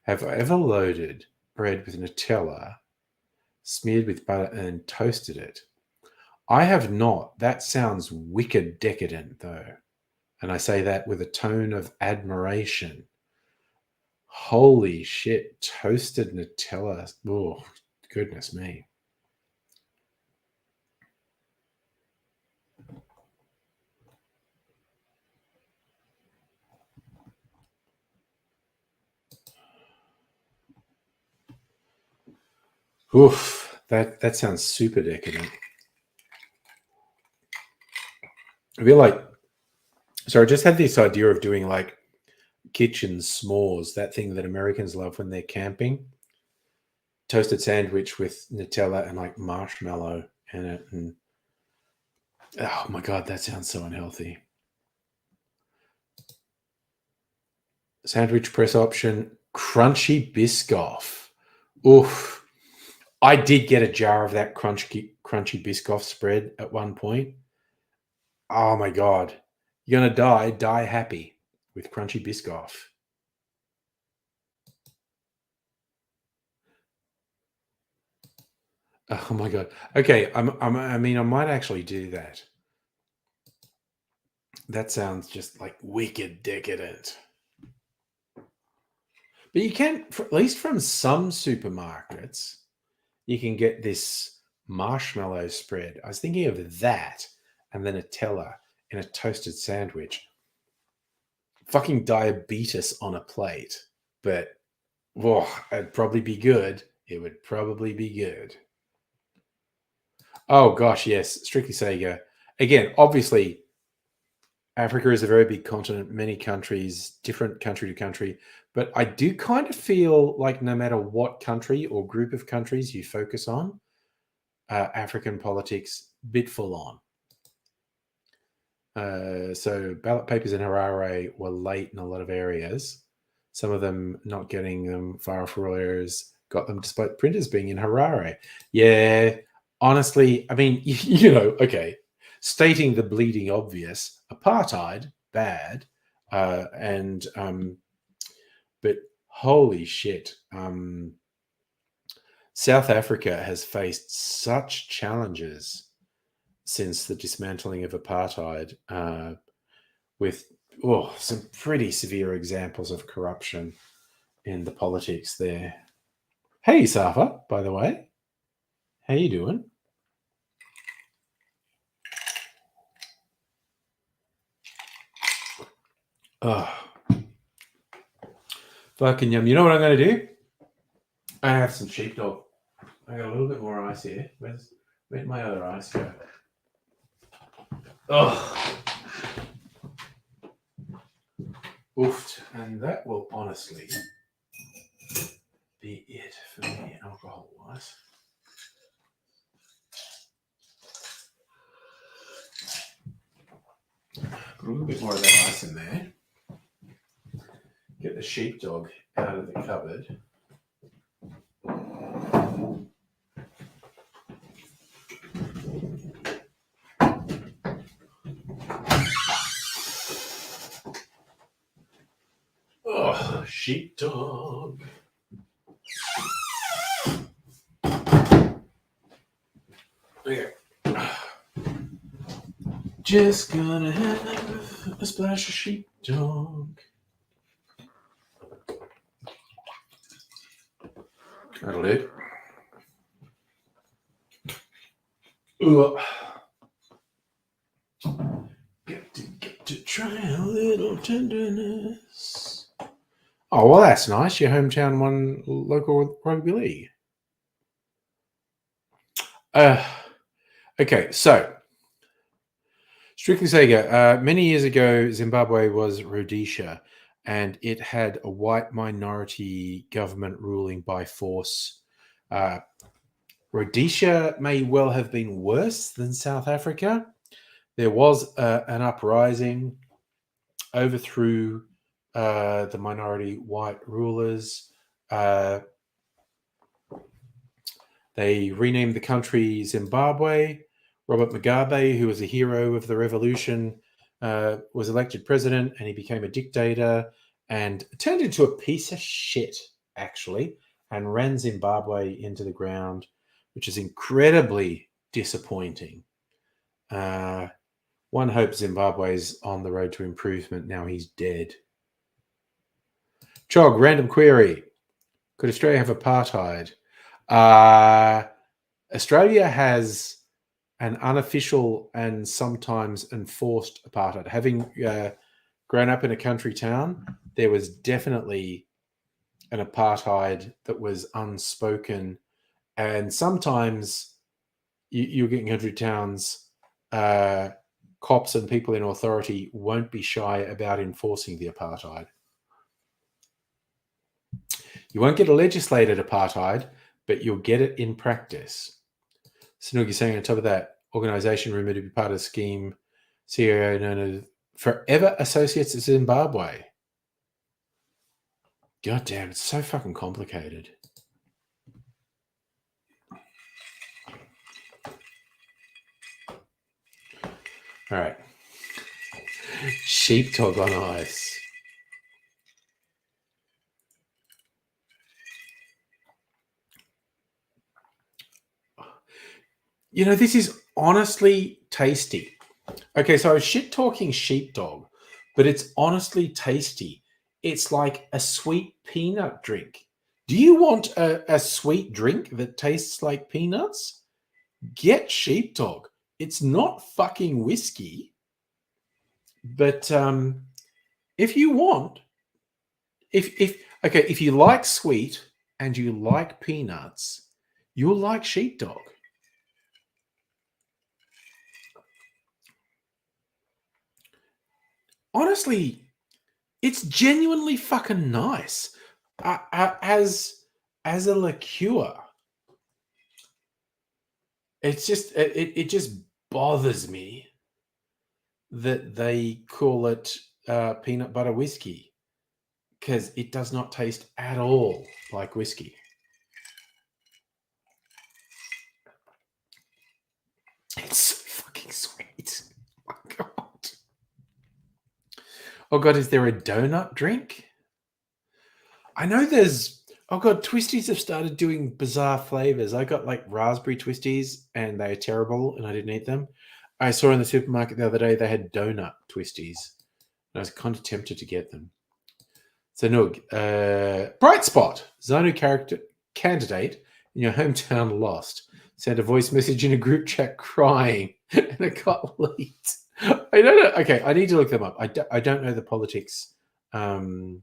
Have I ever loaded bread with Nutella, smeared with butter, and toasted it? I have not. That sounds wicked decadent, though. And I say that with a tone of admiration. Holy shit, toasted Nutella. Oh, goodness me. Oof, that sounds super decadent. I feel like, so I just had this idea of doing like kitchen s'mores, that thing that Americans love when they're camping. Toasted sandwich with Nutella and like marshmallow in it. And oh my God, that sounds so unhealthy. Sandwich press option, crunchy Biscoff. Oof. I did get a jar of that crunchy Biscoff spread at one point. Oh my God. You're going to die happy with crunchy Biscoff. Oh my God. Okay. I mean, I might actually do that. That sounds just like wicked decadent. But you can, at least from some supermarkets, you can get this marshmallow spread. I was thinking of that and then Nutella in a toasted sandwich. Fucking diabetes on a plate. But, it'd probably be good. It would probably be good. Oh, gosh, yes. Strictly Sega. Again, obviously, Africa is a very big continent, many countries, different country to country. But I do kind of feel like no matter what country or group of countries you focus on, African politics bit full on. So ballot papers in Harare were late in a lot of areas. Some of them not getting them far off rural areas got them despite printers being in Harare. Yeah, honestly, I mean, okay, stating the bleeding obvious, apartheid, bad, and but holy shit, South Africa has faced such challenges since the dismantling of apartheid, with some pretty severe examples of corruption in the politics there. Hey, Safa, by the way, how you doing? Oh, fucking yum. You know what I'm going to do? I have some sheepdog. I got a little bit more ice here. Where'd my other ice go? Oh, oofed. And that will honestly be it for me, alcohol-wise. Put a little bit more of that ice in there. Get the sheepdog out of the cupboard. Oh, sheepdog. Okay. Just gonna have a splash of sheepdog. That'll do. Get to try a little tenderness. Oh, well, that's nice. Your hometown won local rugby league. Okay, so Strictly Sega. Many years ago, Zimbabwe was Rhodesia, and it had a white minority government ruling by force. Rhodesia may well have been worse than South Africa. There was an uprising, overthrew the minority white rulers. They renamed the country Zimbabwe. Robert Mugabe, who was a hero of the revolution, was elected president, and he became a dictator and turned into a piece of shit, actually, and ran Zimbabwe into the ground, which is incredibly disappointing. One hopes Zimbabwe's on the road to improvement now he's dead. Chog, random query. Could Australia have apartheid? Australia has an unofficial and sometimes enforced apartheid. Having grown up in a country town, there was definitely an apartheid that was unspoken And sometimes you're getting country towns, cops and people in authority won't be shy about enforcing the apartheid. You won't get a legislated apartheid, but you'll get it in practice. Sanook saying on top of that, organisation rumoured to be part of the scheme, CEO known as Forever Associates of Zimbabwe. God damn, it's so fucking complicated. All right. Sheepdog on ice. You know, this is honestly tasty. Okay, so I was shit talking sheepdog, but it's honestly tasty. It's like a sweet peanut drink. Do you want a sweet drink that tastes like peanuts? Get sheepdog. It's not fucking whiskey, but if you want, if you like sweet and you like peanuts, you'll like sheepdog. Honestly, it's genuinely fucking nice as a liqueur. It's just it just bothers me that they call it peanut butter whiskey, because it does not taste at all like whiskey. It's so fucking sweet. Oh my god. Oh god, is there a donut drink? I know there's. Oh god, Twisties have started doing bizarre flavors. I got like raspberry Twisties and they're terrible and I didn't eat them. I saw in the supermarket the other day they had donut Twisties. And I was kind of tempted to get them. So Noog, bright spot. Zanu character candidate in your hometown lost. Sent a voice message in a group chat crying and it got leaked. I don't know. Okay, I need to look them up. I don't know the politics. Zanu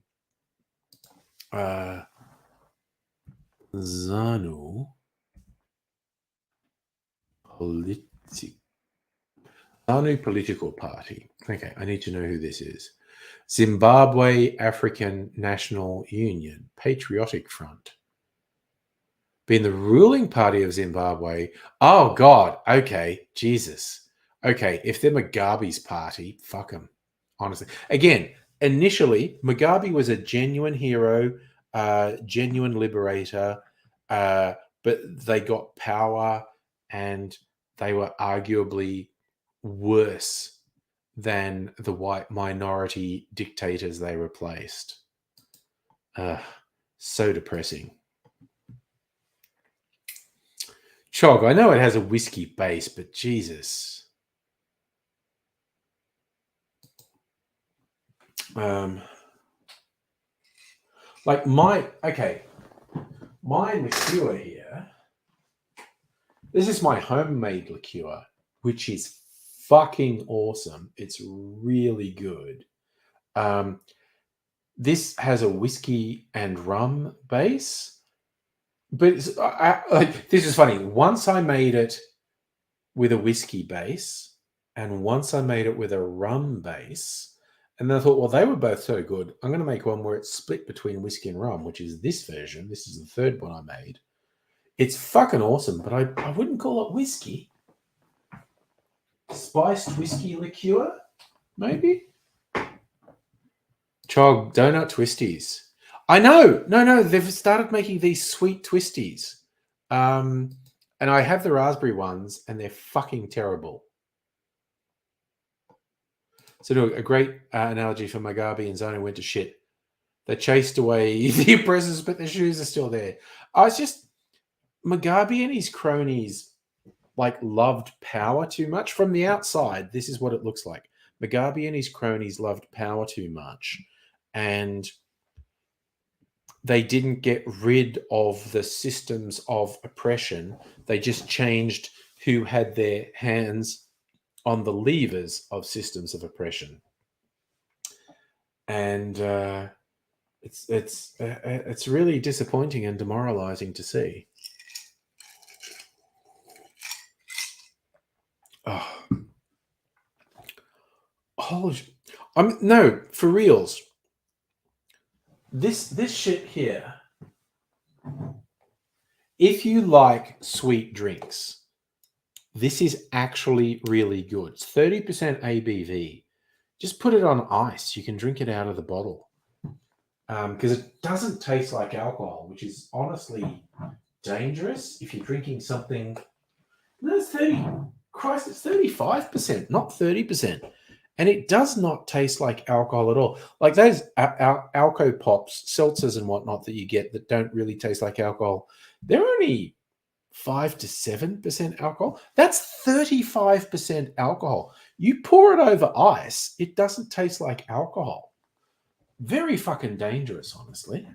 political party. Okay, I need to know who this is. Zimbabwe African National Union, Patriotic Front. Being the ruling party of Zimbabwe. Oh, God. Okay. Jesus. Okay. If they're Mugabe's party, fuck them. Honestly. Again, initially, Mugabe was a genuine hero, genuine liberator, but they got power and they were arguably worse than the white minority dictators they replaced. So depressing. Chog, I know it has a whiskey base, but Jesus. Like my liqueur here. This is my homemade liqueur, which is fucking awesome. It's really good. This has a whiskey and rum base, but this is funny. Once I made it with a whiskey base, and once I made it with a rum base, and then I thought, well, they were both so good. I'm going to make one where it's split between whiskey and rum, which is this version. This is the third one I made. It's fucking awesome, but I wouldn't call it whiskey. Spiced whiskey liqueur, maybe? Chog, donut twisties. I know. No, they've started making these sweet twisties. And I have the raspberry ones, and they're fucking terrible. So, a great analogy for Mugabe and Zanu went to shit. They chased away the oppressors, but their shoes are still there. It's just Mugabe and his cronies loved power too much. From the outside, this is what it looks like. Mugabe and his cronies loved power too much, and they didn't get rid of the systems of oppression. They just changed who had their hands on the levers of systems of oppression. And it's really disappointing and demoralizing to see. Oh, no, for reals. This shit here. If you like sweet drinks, this is actually really good. It's 30% ABV. Just put it on ice. You can drink it out of the bottle. Because it doesn't taste like alcohol, which is honestly dangerous if you're drinking something. No, it's 30. Christ, it's 35%, not 30%. And it does not taste like alcohol at all. Like those Alco Pops, seltzers and whatnot that you get that don't really taste like alcohol, they're only 5 to 7% alcohol. That's 35% alcohol. You pour it over ice, it doesn't taste like alcohol. Very fucking dangerous, honestly.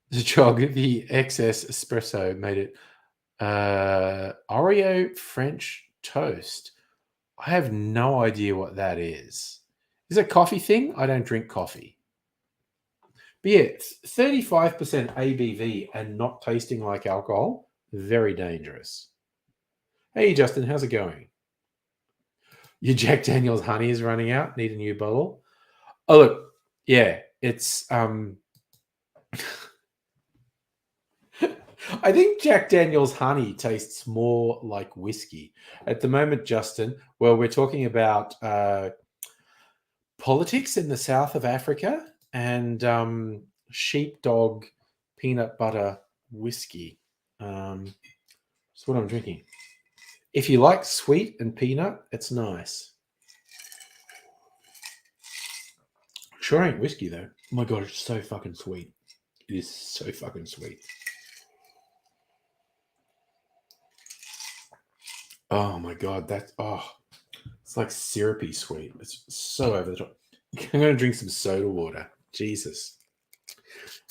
The jog, the XS espresso made it Oreo French toast. I have no idea what that is. Is it a coffee thing? I don't drink coffee. But yeah, 35% ABV and not tasting like alcohol, very dangerous. Hey, Justin, how's it going? Your Jack Daniel's honey is running out. Need a new bottle. Oh, look. Yeah, it's... I think Jack Daniel's honey tastes more like whiskey. At the moment, Justin, well, we're talking about politics in the south of Africa and sheepdog peanut butter whiskey. That's what I'm drinking. If you like sweet and peanut, it's nice. Sure ain't whiskey, though. Oh my God, it's so fucking sweet. It is so fucking sweet. Oh my God, it's like syrupy sweet. It's so over the top. I'm going to drink some soda water. Jesus.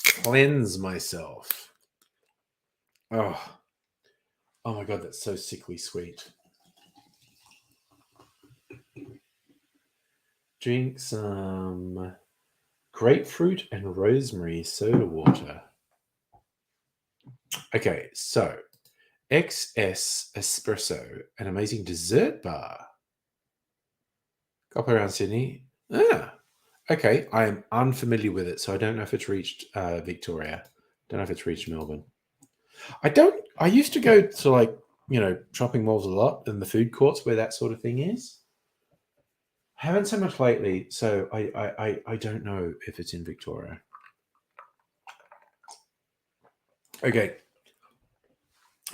Cleanse myself. Oh. Oh my God, that's so sickly sweet. Drink some grapefruit and rosemary soda water. Okay, so XS Espresso, an amazing dessert bar. Cop around Sydney. Okay. I am unfamiliar with it, so I don't know if it's reached Victoria. Don't know if it's reached Melbourne. I used to go to, like, shopping malls a lot and the food courts where that sort of thing is. Haven't so much lately, so I don't know if it's in Victoria. Okay.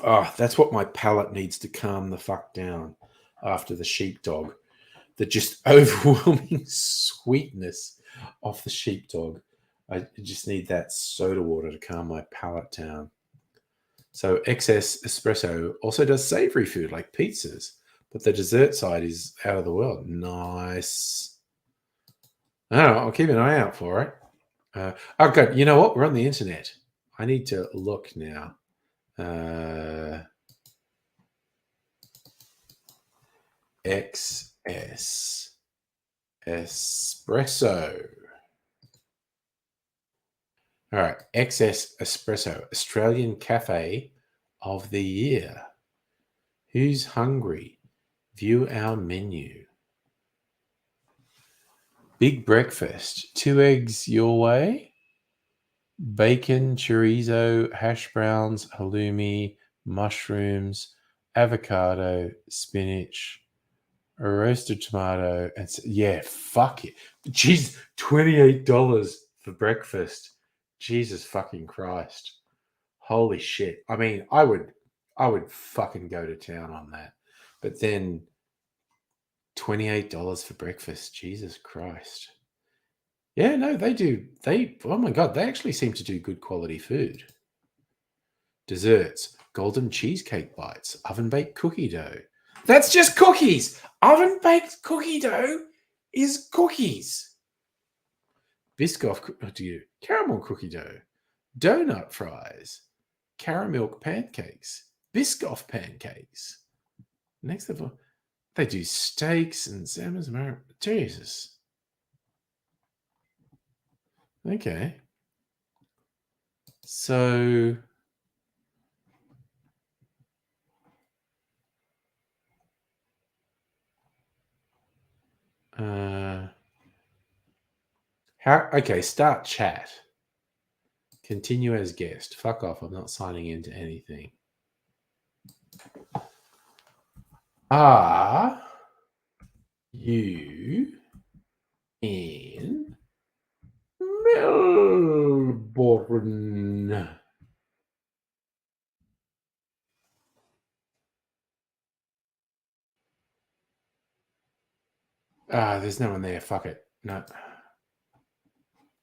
Oh, that's what my palate needs to calm the fuck down after the sheepdog. The just overwhelming sweetness of the sheepdog. I just need that soda water to calm my palate down. So XS Espresso also does savory food like pizzas, but the dessert side is out of the world. Nice. Oh, I'll keep an eye out for it. Okay, you know what? We're on the internet. I need to look now. XS Espresso. All right, XS Espresso, Australian Cafe of the Year. Who's hungry? View our menu. Big breakfast. 2 eggs your way. Bacon, chorizo, hash browns, halloumi, mushrooms, avocado, spinach, a roasted tomato, and yeah, fuck it. Jeez, $28 for breakfast. Jesus fucking Christ. Holy shit. I mean, I would fucking go to town on that. But then $28 for breakfast. Jesus Christ. Yeah, no, they do. Oh my God, they actually seem to do good quality food. Desserts, golden cheesecake bites, oven baked cookie dough. That's just cookies. Oven baked cookie dough is cookies. Biscoff, caramel cookie dough, donut fries, caramel pancakes, Biscoff pancakes. Next of all, they do steaks and salmons. Jesus. Okay. So Okay, start chat. Continue as guest. Fuck off. I'm not signing into anything. Are you in Melbourne? There's no one there. Fuck it. No.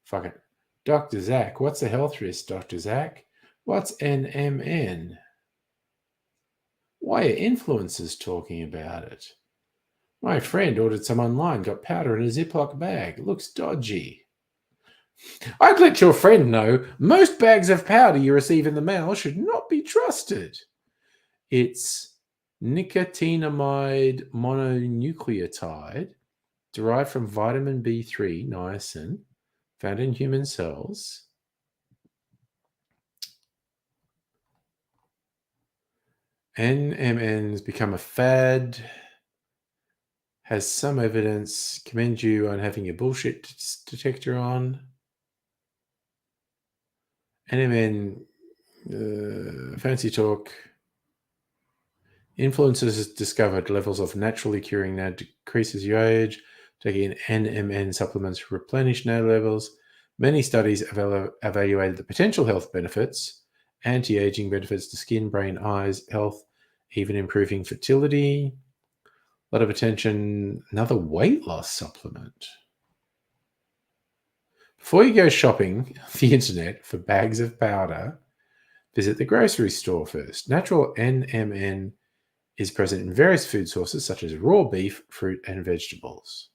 Fuck it. Dr. Zach, what's the health risk, Dr. Zach? What's NMN? Why are influencers talking about it? My friend ordered some online, got powder in a Ziploc bag. Looks dodgy. I'd let your friend know most bags of powder you receive in the mail should not be trusted. It's nicotinamide mononucleotide derived from vitamin B3, niacin, found in human cells. NMN has become a fad. Has some evidence. Commend you on having your bullshit detector on. NMN, fancy talk. Influencers discovered levels of naturally curing NAD decrease as you age. Taking NMN supplements replenish NAD levels. Many studies evaluated the potential health benefits, anti-aging benefits to skin, brain, eyes, health, even improving fertility. A lot of attention. Another weight loss supplement. Before you go shopping the internet for bags of powder, visit the grocery store first. Natural NMN is present in various food sources such as raw beef, fruit, and vegetables.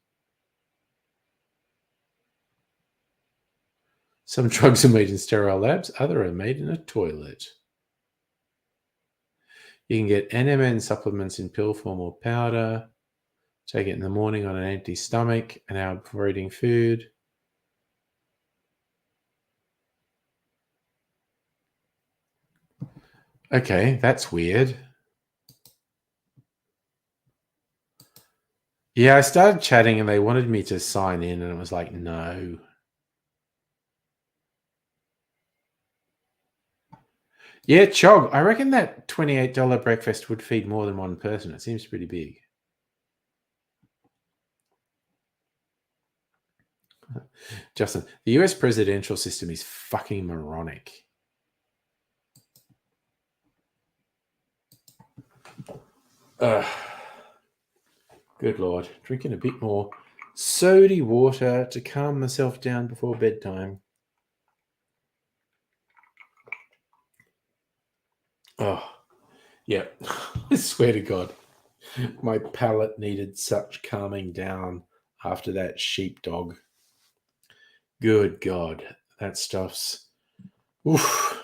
Some drugs are made in sterile labs, others are made in a toilet. You can get NMN supplements in pill form or powder. Take it in the morning on an empty stomach, an hour before eating food. Okay, that's weird. Yeah, I started chatting and they wanted me to sign in and it was like, no. Yeah, Chog, I reckon that $28 breakfast would feed more than one person. It seems pretty big. Justin, the US presidential system is fucking moronic. Good Lord. Drinking a bit more sody water to calm myself down before bedtime. Oh, yeah. I swear to God, my palate needed such calming down after that sheepdog. Good God, that stuff's... Oof.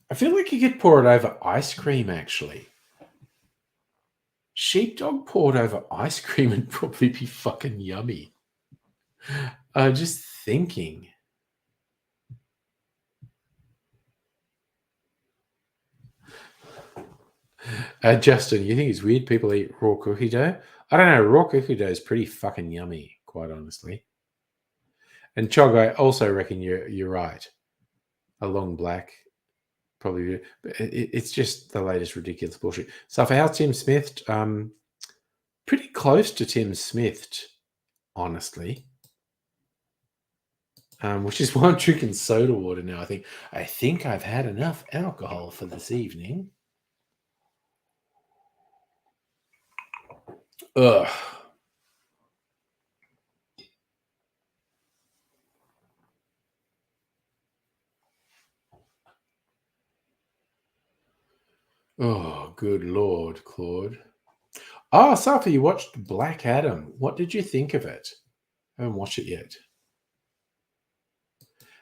I feel like you could pour it over ice cream, actually. Sheepdog poured over ice cream would probably be fucking yummy. Just thinking. Justin, you think it's weird people eat raw cookie dough? I don't know. Raw cookie dough is pretty fucking yummy, quite honestly. And Chog, I also reckon you're right. A long black, probably. It's just the latest ridiculous bullshit. So for how's Tim Smith? Pretty close to Tim Smith, honestly. Which is why I'm drinking soda water now. I think I've had enough alcohol for this evening. Ugh. Oh, good Lord, Claude. Oh, Safi, you watched Black Adam. What did you think of it? I haven't watched it yet.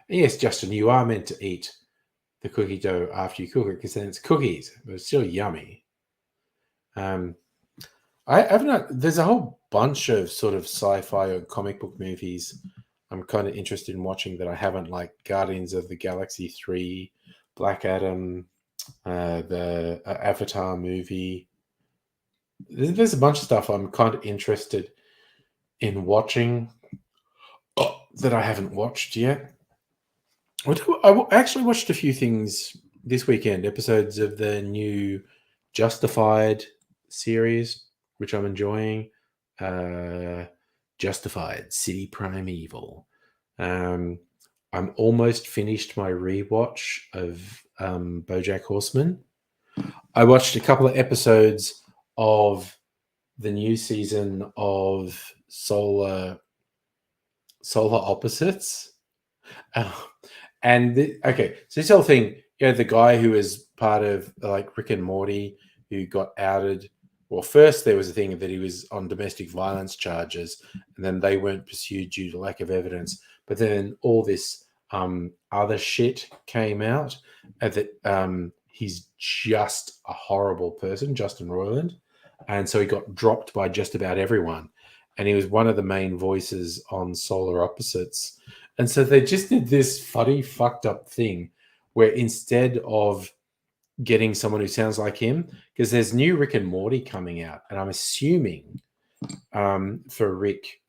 Yes, Justin, you are meant to eat the cookie dough after you cook it because then it's cookies, but it's still yummy. I've not. There's a whole bunch of sort of sci-fi or comic book movies I'm kind of interested in watching that I haven't, like Guardians of the Galaxy 3, Black Adam, the Avatar movie. There's a bunch of stuff I'm kind of interested in watching that I haven't watched yet. I actually watched a few things this weekend, episodes of the new Justified series, which I'm enjoying. Justified City Primeval. I'm almost finished my rewatch of BoJack Horseman. I watched a couple of episodes of the new season of Solar Opposites. Okay, so this whole thing, the guy who was part of like Rick and Morty who got outed. Well, first there was a thing that he was on domestic violence charges, and then they weren't pursued due to lack of evidence. But then all this other shit came out that he's just a horrible person, Justin Roiland, and so he got dropped by just about everyone. And he was one of the main voices on Solar Opposites. And so they just did this funny, fucked up thing where instead of getting someone who sounds like him, because there's new Rick and Morty coming out, and I'm assuming for Rick,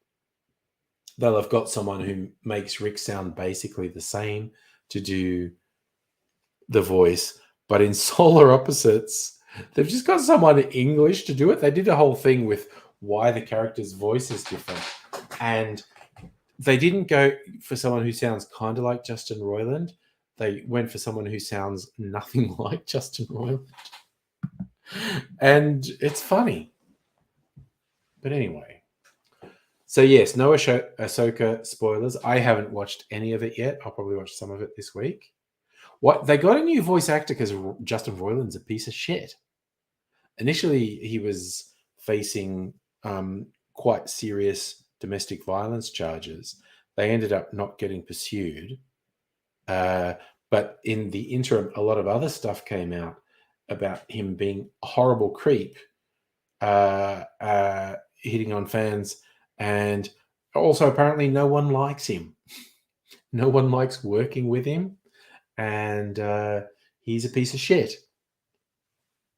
they'll have got someone who makes Rick sound basically the same to do the voice. But in Solar Opposites, they've just got someone in English to do it. They did a whole thing with why the character's voice is different. And they didn't go for someone who sounds kind of like Justin Roiland. They went for someone who sounds nothing like Justin Roiland. And it's funny. But anyway. So yes, no Ahsoka spoilers. I haven't watched any of it yet. I'll probably watch some of it this week. What they got a new voice actor because Justin Roiland's a piece of shit. Initially, he was facing quite serious domestic violence charges. They ended up not getting pursued. But in the interim, a lot of other stuff came out about him being a horrible creep, hitting on fans, and also apparently no one likes him. No one likes working with him, and he's a piece of shit.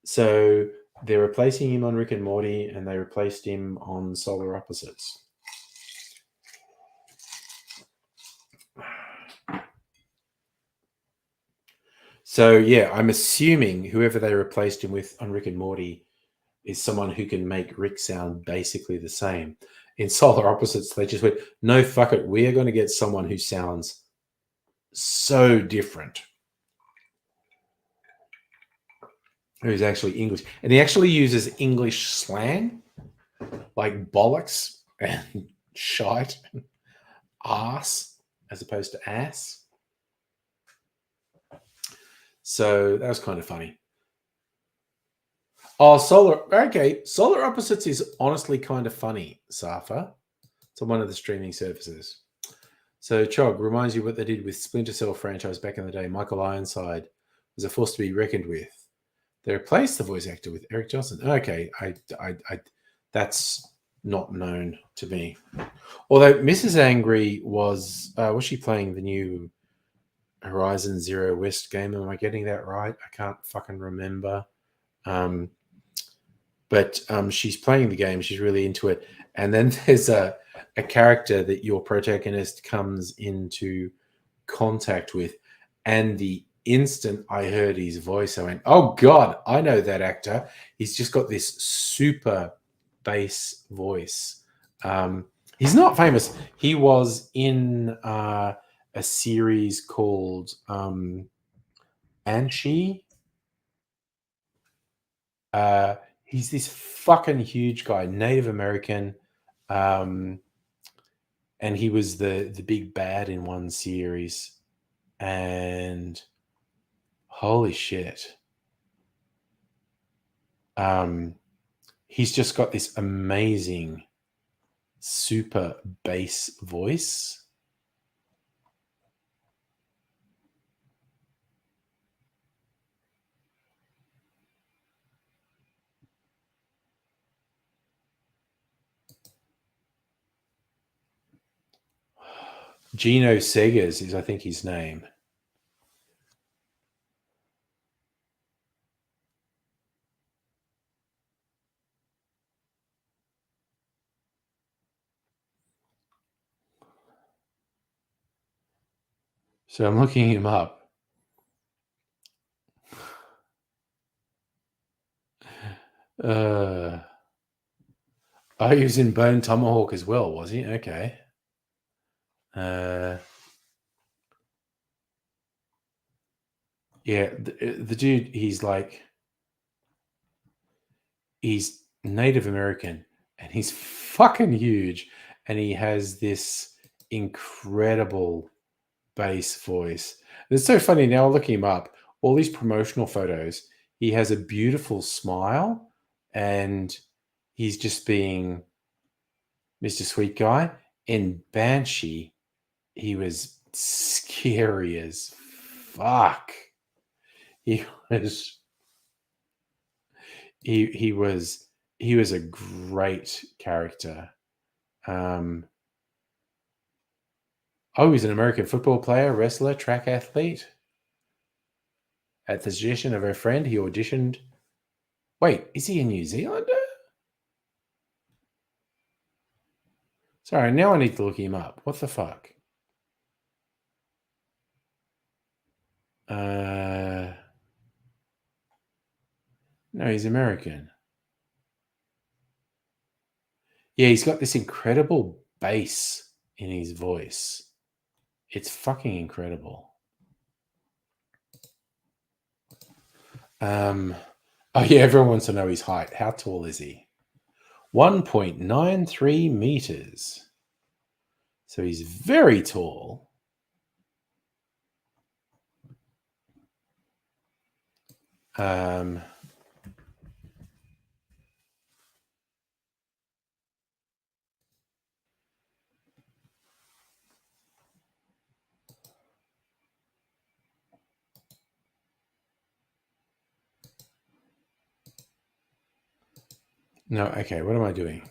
So they're replacing him on Rick and Morty, and they replaced him on Solar Opposites. So yeah, I'm assuming whoever they replaced him with on Rick and Morty is someone who can make Rick sound basically the same. In Solar Opposites, they just went, no, fuck it. We are going to get someone who sounds so different. Who's actually English. And he actually uses English slang, like bollocks and shite and ass, as opposed to ass. So that was kind of funny. Oh, Solar Opposites is honestly kind of funny, Safa. It's on one of the streaming services. So Chog reminds you what they did with Splinter Cell franchise back in the day. Michael Ironside was a force to be reckoned with. They replaced the voice actor with Eric Johnson. Okay, I that's not known to me. Although Mrs. Angry was she playing the new Horizon Zero West game? Am I getting that right? I can't fucking remember. But she's playing the game. She's really into it. And then there's a character that your protagonist comes into contact with. And the instant I heard his voice, I went, oh, God, I know that actor. He's just got this super bass voice. He's not famous. He was in a series called Anchi. He's this fucking huge guy, Native American, and he was the big bad in one series. And holy shit, he's just got this amazing, super bass voice. Gino Segers is, I think, his name. So I'm looking him up. Oh, he was in Bone Tomahawk as well, was he? Okay. Yeah, the dude, he's Native American and he's fucking huge and he has this incredible bass voice. And it's so funny now looking him up, all these promotional photos, he has a beautiful smile and he's just being Mr. Sweet Guy. In Banshee, he was scary as fuck. He was he was he was a great character. Oh, he's an American football player, wrestler, track athlete. At the suggestion of a friend, he auditioned. Wait, is he a New Zealander? Sorry, now I need to look him up. What the fuck? No, he's American. Yeah, he's got this incredible bass in his voice. It's fucking incredible. Oh yeah, everyone wants to know his height. How tall is he? 1.93 meters. So he's very tall. No, okay, what am I doing?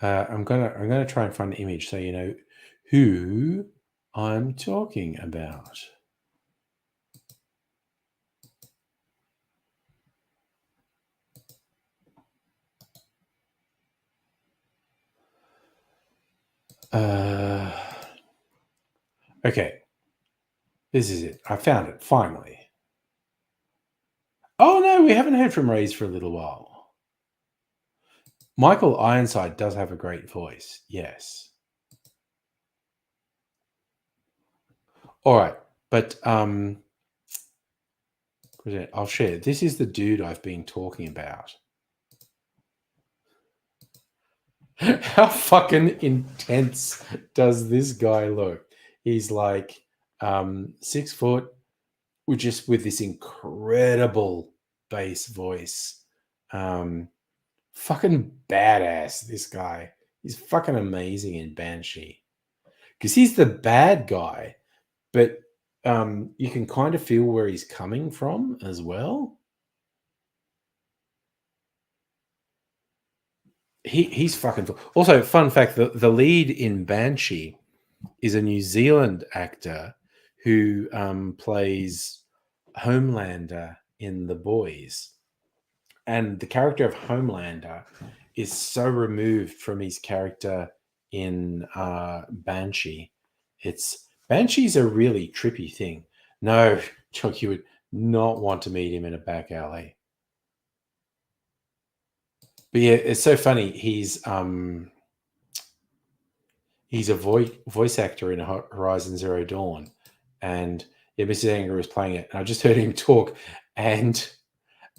I'm gonna try and find an image so you know who I'm talking about. Okay, this is it. I found it finally. Oh no, we haven't heard from Ray's for a little while. Michael Ironside does have a great voice. Yes. All right, but I'll share. This is the dude I've been talking about. How fucking intense does this guy look? He's like 6 foot, with this incredible bass voice. Fucking badass, this guy. He's fucking amazing in Banshee. Because he's the bad guy, but you can kind of feel where he's coming from as well. He's fucking. Also, fun fact: the lead in Banshee is a New Zealand actor who plays Homelander in The Boys, and the character of Homelander is so removed from his character in Banshee. Banshee's a really trippy thing. No, Chuck, you would not want to meet him in a back alley. But yeah, it's so funny. He's a voice actor in Horizon Zero Dawn, and yeah, Mrs. Anger was playing it. And I just heard him talk, and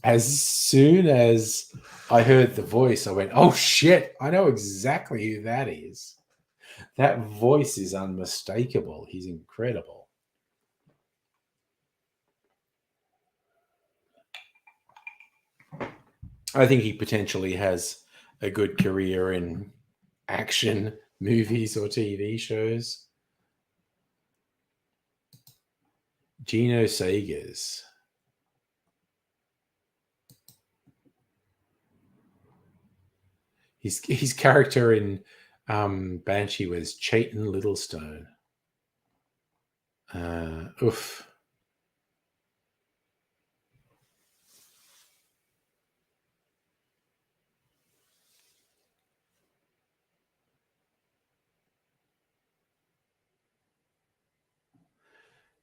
as soon as I heard the voice, I went, "Oh shit! I know exactly who that is. That voice is unmistakable. He's incredible." I think he potentially has a good career in action movies or TV shows. Gino Sagers. His character in Banshee was Chayton Littlestone. Oof.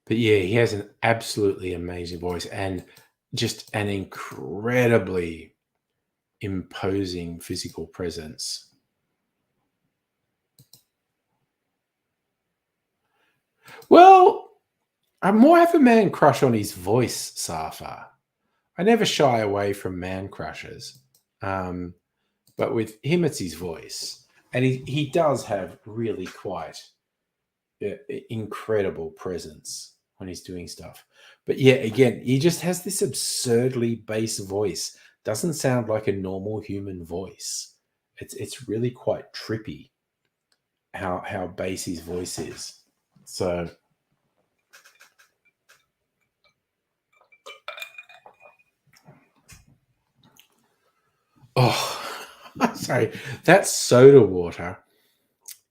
But yeah, he has an absolutely amazing voice and just an incredibly imposing physical presence. Well, I more have a man crush on his voice, Safa. I never shy away from man crushes. But with him, it's his voice. And he does have really quite incredible presence when he's doing stuff. But yeah, again, he just has this absurdly bass voice. Doesn't sound like a normal human voice. It's really quite trippy how bass his voice is. So sorry, that soda water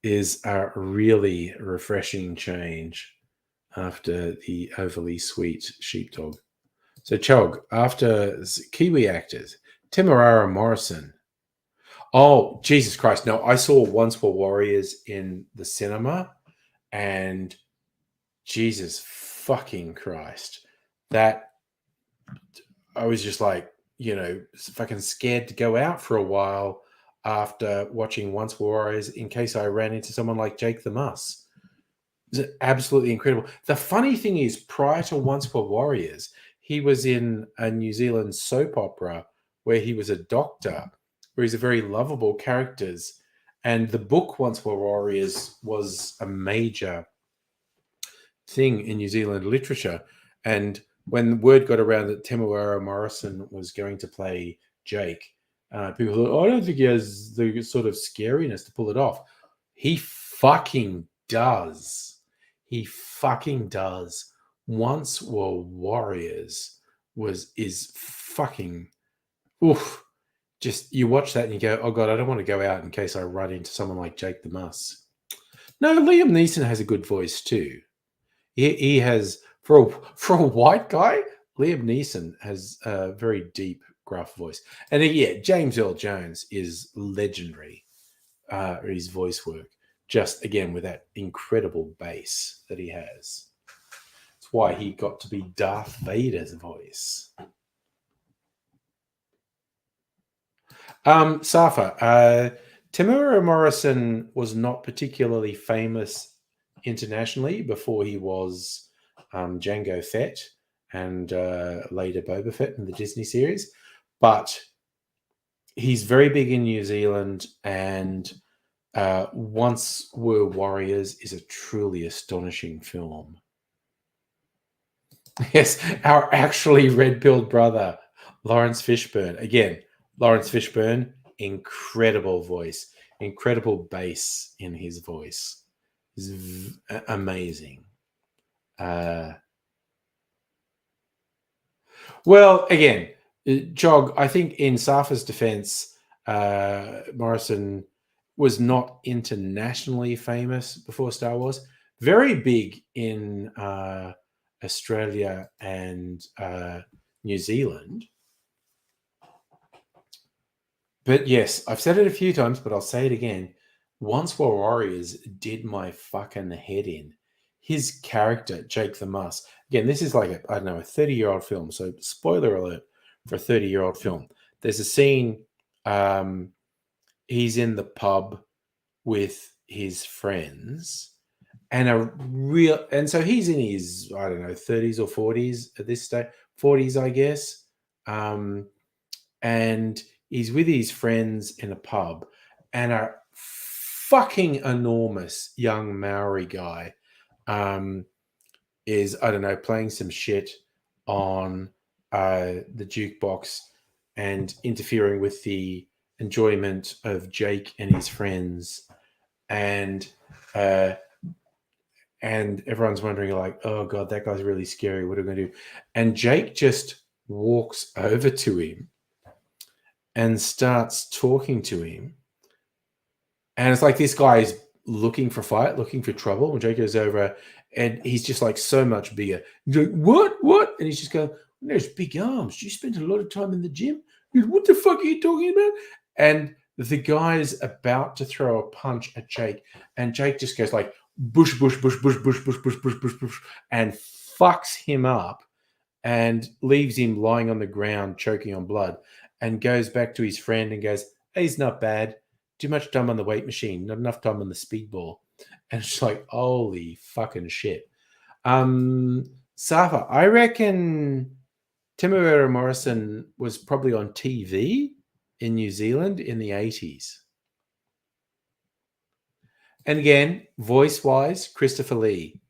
is a really refreshing change after the overly sweet sheepdog. So, Chog, after Kiwi actors, Timarara Morrison. Oh, Jesus Christ. No, I saw Once Were Warriors in the cinema, and Jesus fucking Christ. That, I was just like, fucking scared to go out for a while after watching Once Were Warriors in case I ran into someone like Jake the Muss. It's absolutely incredible. The funny thing is, prior to Once Were Warriors, he was in a New Zealand soap opera where he was a doctor, where he's a very lovable character. And the book Once Were Warriors was a major thing in New Zealand literature. And when word got around that Timarara Morrison was going to play Jake, people thought, oh, I don't think he has the sort of scariness to pull it off. He fucking does. He fucking does. Once Were Warriors is fucking oof. Just you watch that and you go, oh god, I don't want to go out in case I run into someone like Jake the Muss. No, Liam Neeson has a good voice too. He has for a white guy. Liam Neeson has a very deep, gruff voice, and yeah, James Earl Jones is legendary. His voice work, just again with that incredible bass that he has. It's why he got to be Darth Vader's voice. Safa, Timarara Morrison was not particularly famous internationally before he was Jango Fett and later Boba Fett in the Disney series, but he's very big in New Zealand, and Once Were Warriors is a truly astonishing film. Yes, our actually red-pilled brother, Lawrence Fishburne. Again, Lawrence Fishburne, incredible voice, incredible bass in his voice. Is amazing. Well, again, Jog, I think in Safa's defense, Morrison was not internationally famous before Star Wars. Very big in Australia and New Zealand. But yes, I've said it a few times, but I'll say it again. Once Were Warriors did my fucking head in. His character, Jake the Muss. Again, this is like a 30-year-old film. So spoiler alert for a 30-year-old film. There's a scene, he's in the pub with his friends, and so he's in his, 30s or 40s at this stage, 40s, I guess. And he's with his friends in a pub, and a fucking enormous young Maori guy is, playing some shit on the jukebox and interfering with the enjoyment of Jake and his friends. And everyone's wondering, like, oh god, that guy's really scary. What are we going to do? And Jake just walks over to him and starts talking to him. And it's like this guy is looking for fight, looking for trouble. And Jake goes over and he's just like so much bigger. He's like, what? And he's just going, there's big arms. You spent a lot of time in the gym. What the fuck are you talking about? And the guy's about to throw a punch at Jake. And Jake just goes like, bush, bush, bush, bush, bush, bush, bush, bush, bush, bush, and fucks him up and leaves him lying on the ground choking on blood, and goes back to his friend and goes, hey, he's not bad. Too much time on the weight machine, not enough time on the speedball. And it's like, holy fucking shit. Safa, I reckon Temuera Morrison was probably on TV in New Zealand in the 80s. And again, voice-wise, Christopher Lee.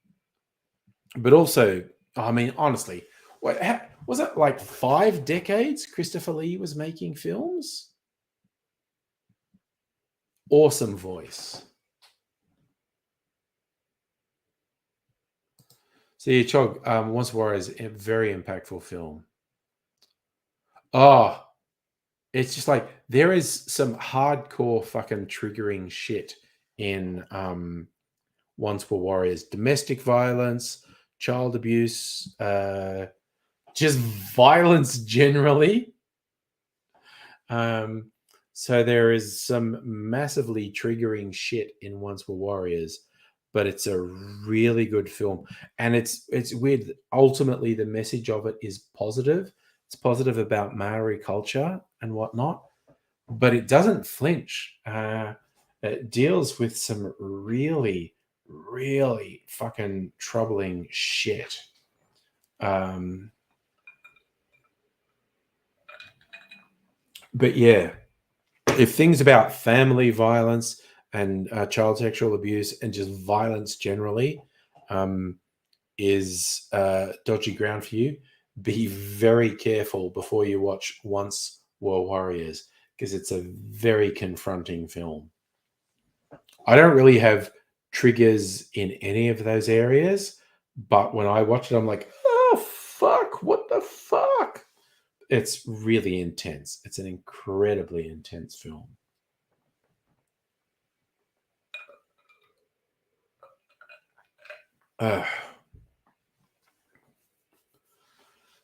But also, I mean, honestly, was it like 5 decades Christopher Lee was making films? Awesome voice. So yeah, Chog, Once Warriors, a very impactful film. Oh, it's just like there is some hardcore fucking triggering shit in Once Were Warriors. Domestic violence, child abuse, just violence generally. So there is some massively triggering shit in Once Were Warriors, but it's a really good film. And it's weird. Ultimately, the message of it is positive. It's positive about Maori culture and whatnot, but it doesn't flinch. It deals with some really, really fucking troubling shit. But yeah, if things about family violence and child sexual abuse and just violence generally is dodgy ground for you, be very careful before you watch Once Were Warriors, because it's a very confronting film. I don't really have triggers in any of those areas, but when I watch it, I'm like, oh, fuck, what the fuck? It's really intense. It's an incredibly intense film.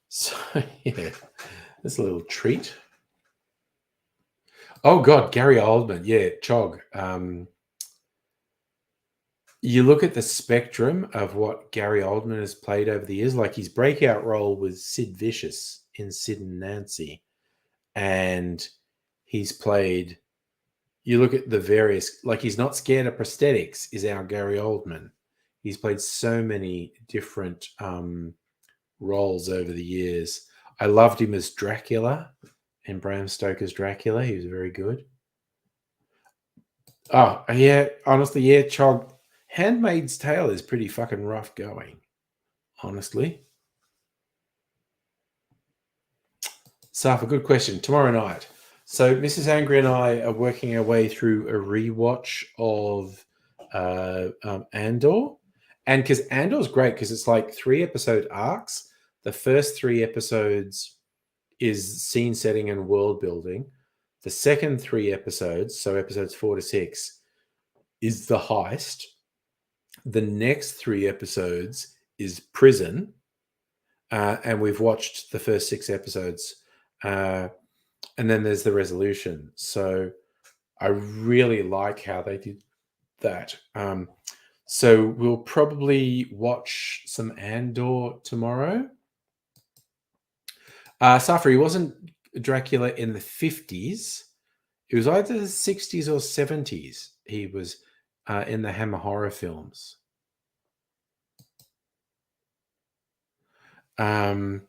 So yeah, that's a little treat. Oh god, Gary Oldman, yeah, Chog. You look at the spectrum of what Gary Oldman has played over the years. Like his breakout role was Sid Vicious in Sid and Nancy, and he's played. You look at the various, like he's not scared of prosthetics. Is our Gary Oldman? He's played so many different roles over the years. I loved him as Dracula in Bram Stoker's Dracula. He was very good. Oh, yeah, honestly, yeah, Chog. Handmaid's Tale is pretty fucking rough going, honestly. Safa, good question. Tomorrow night. So Mrs. Angry and I are working our way through a rewatch of Andor. And because Andor's great because it's like 3-episode arcs. The first 3 episodes is scene setting and world building. The second 3 episodes, so episodes 4 to 6, is the heist. The next 3 episodes is prison. And we've watched the first 6 episodes. And then there's the resolution. So I really like how they did that. So we'll probably watch some Andor tomorrow. Safari wasn't Dracula in the 50s. It was either the 60s or 70s. He was in the Hammer horror films. So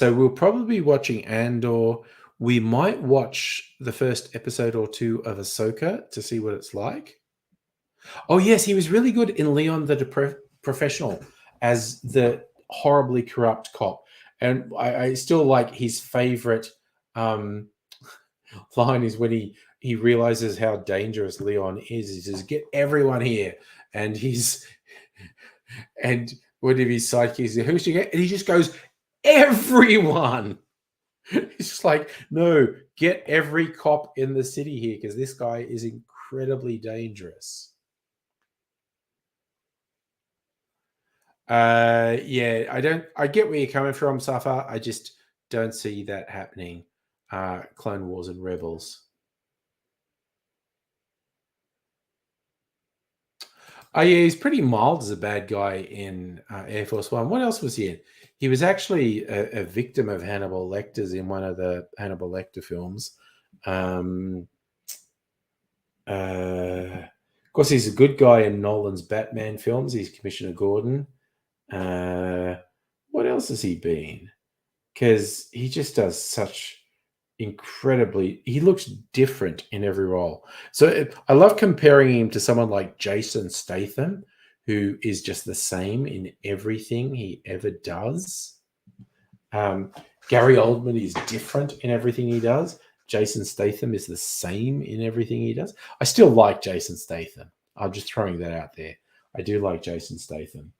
we'll probably be watching Andor. We might watch the first episode or 2 of Ahsoka to see what it's like. Oh yes, he was really good in Leon the Professional as the horribly corrupt cop. And I still like his favorite line is when he realizes how dangerous Leon is. He says, "Get everyone here," and one of his sidekicks, "Who should get?" And he just goes, "Everyone." He's just like, "No, get every cop in the city here because this guy is incredibly dangerous." Yeah, I get where you're coming from, Safa. I just don't see that happening. Clone Wars and Rebels. Oh yeah, he's pretty mild as a bad guy in Air Force One. What else was he in? He was actually a victim of Hannibal Lecter's in one of the Hannibal Lecter films. Of course, he's a good guy in Nolan's Batman films. He's Commissioner Gordon. What else has he been? Because he just does such incredibly. He looks different in every role. So I love comparing him to someone like Jason Statham, who is just the same in everything he ever does. Gary Oldman is different in everything he does. Jason Statham is the same in everything he does. I still like Jason Statham. I'm just throwing that out there. I do like Jason Statham.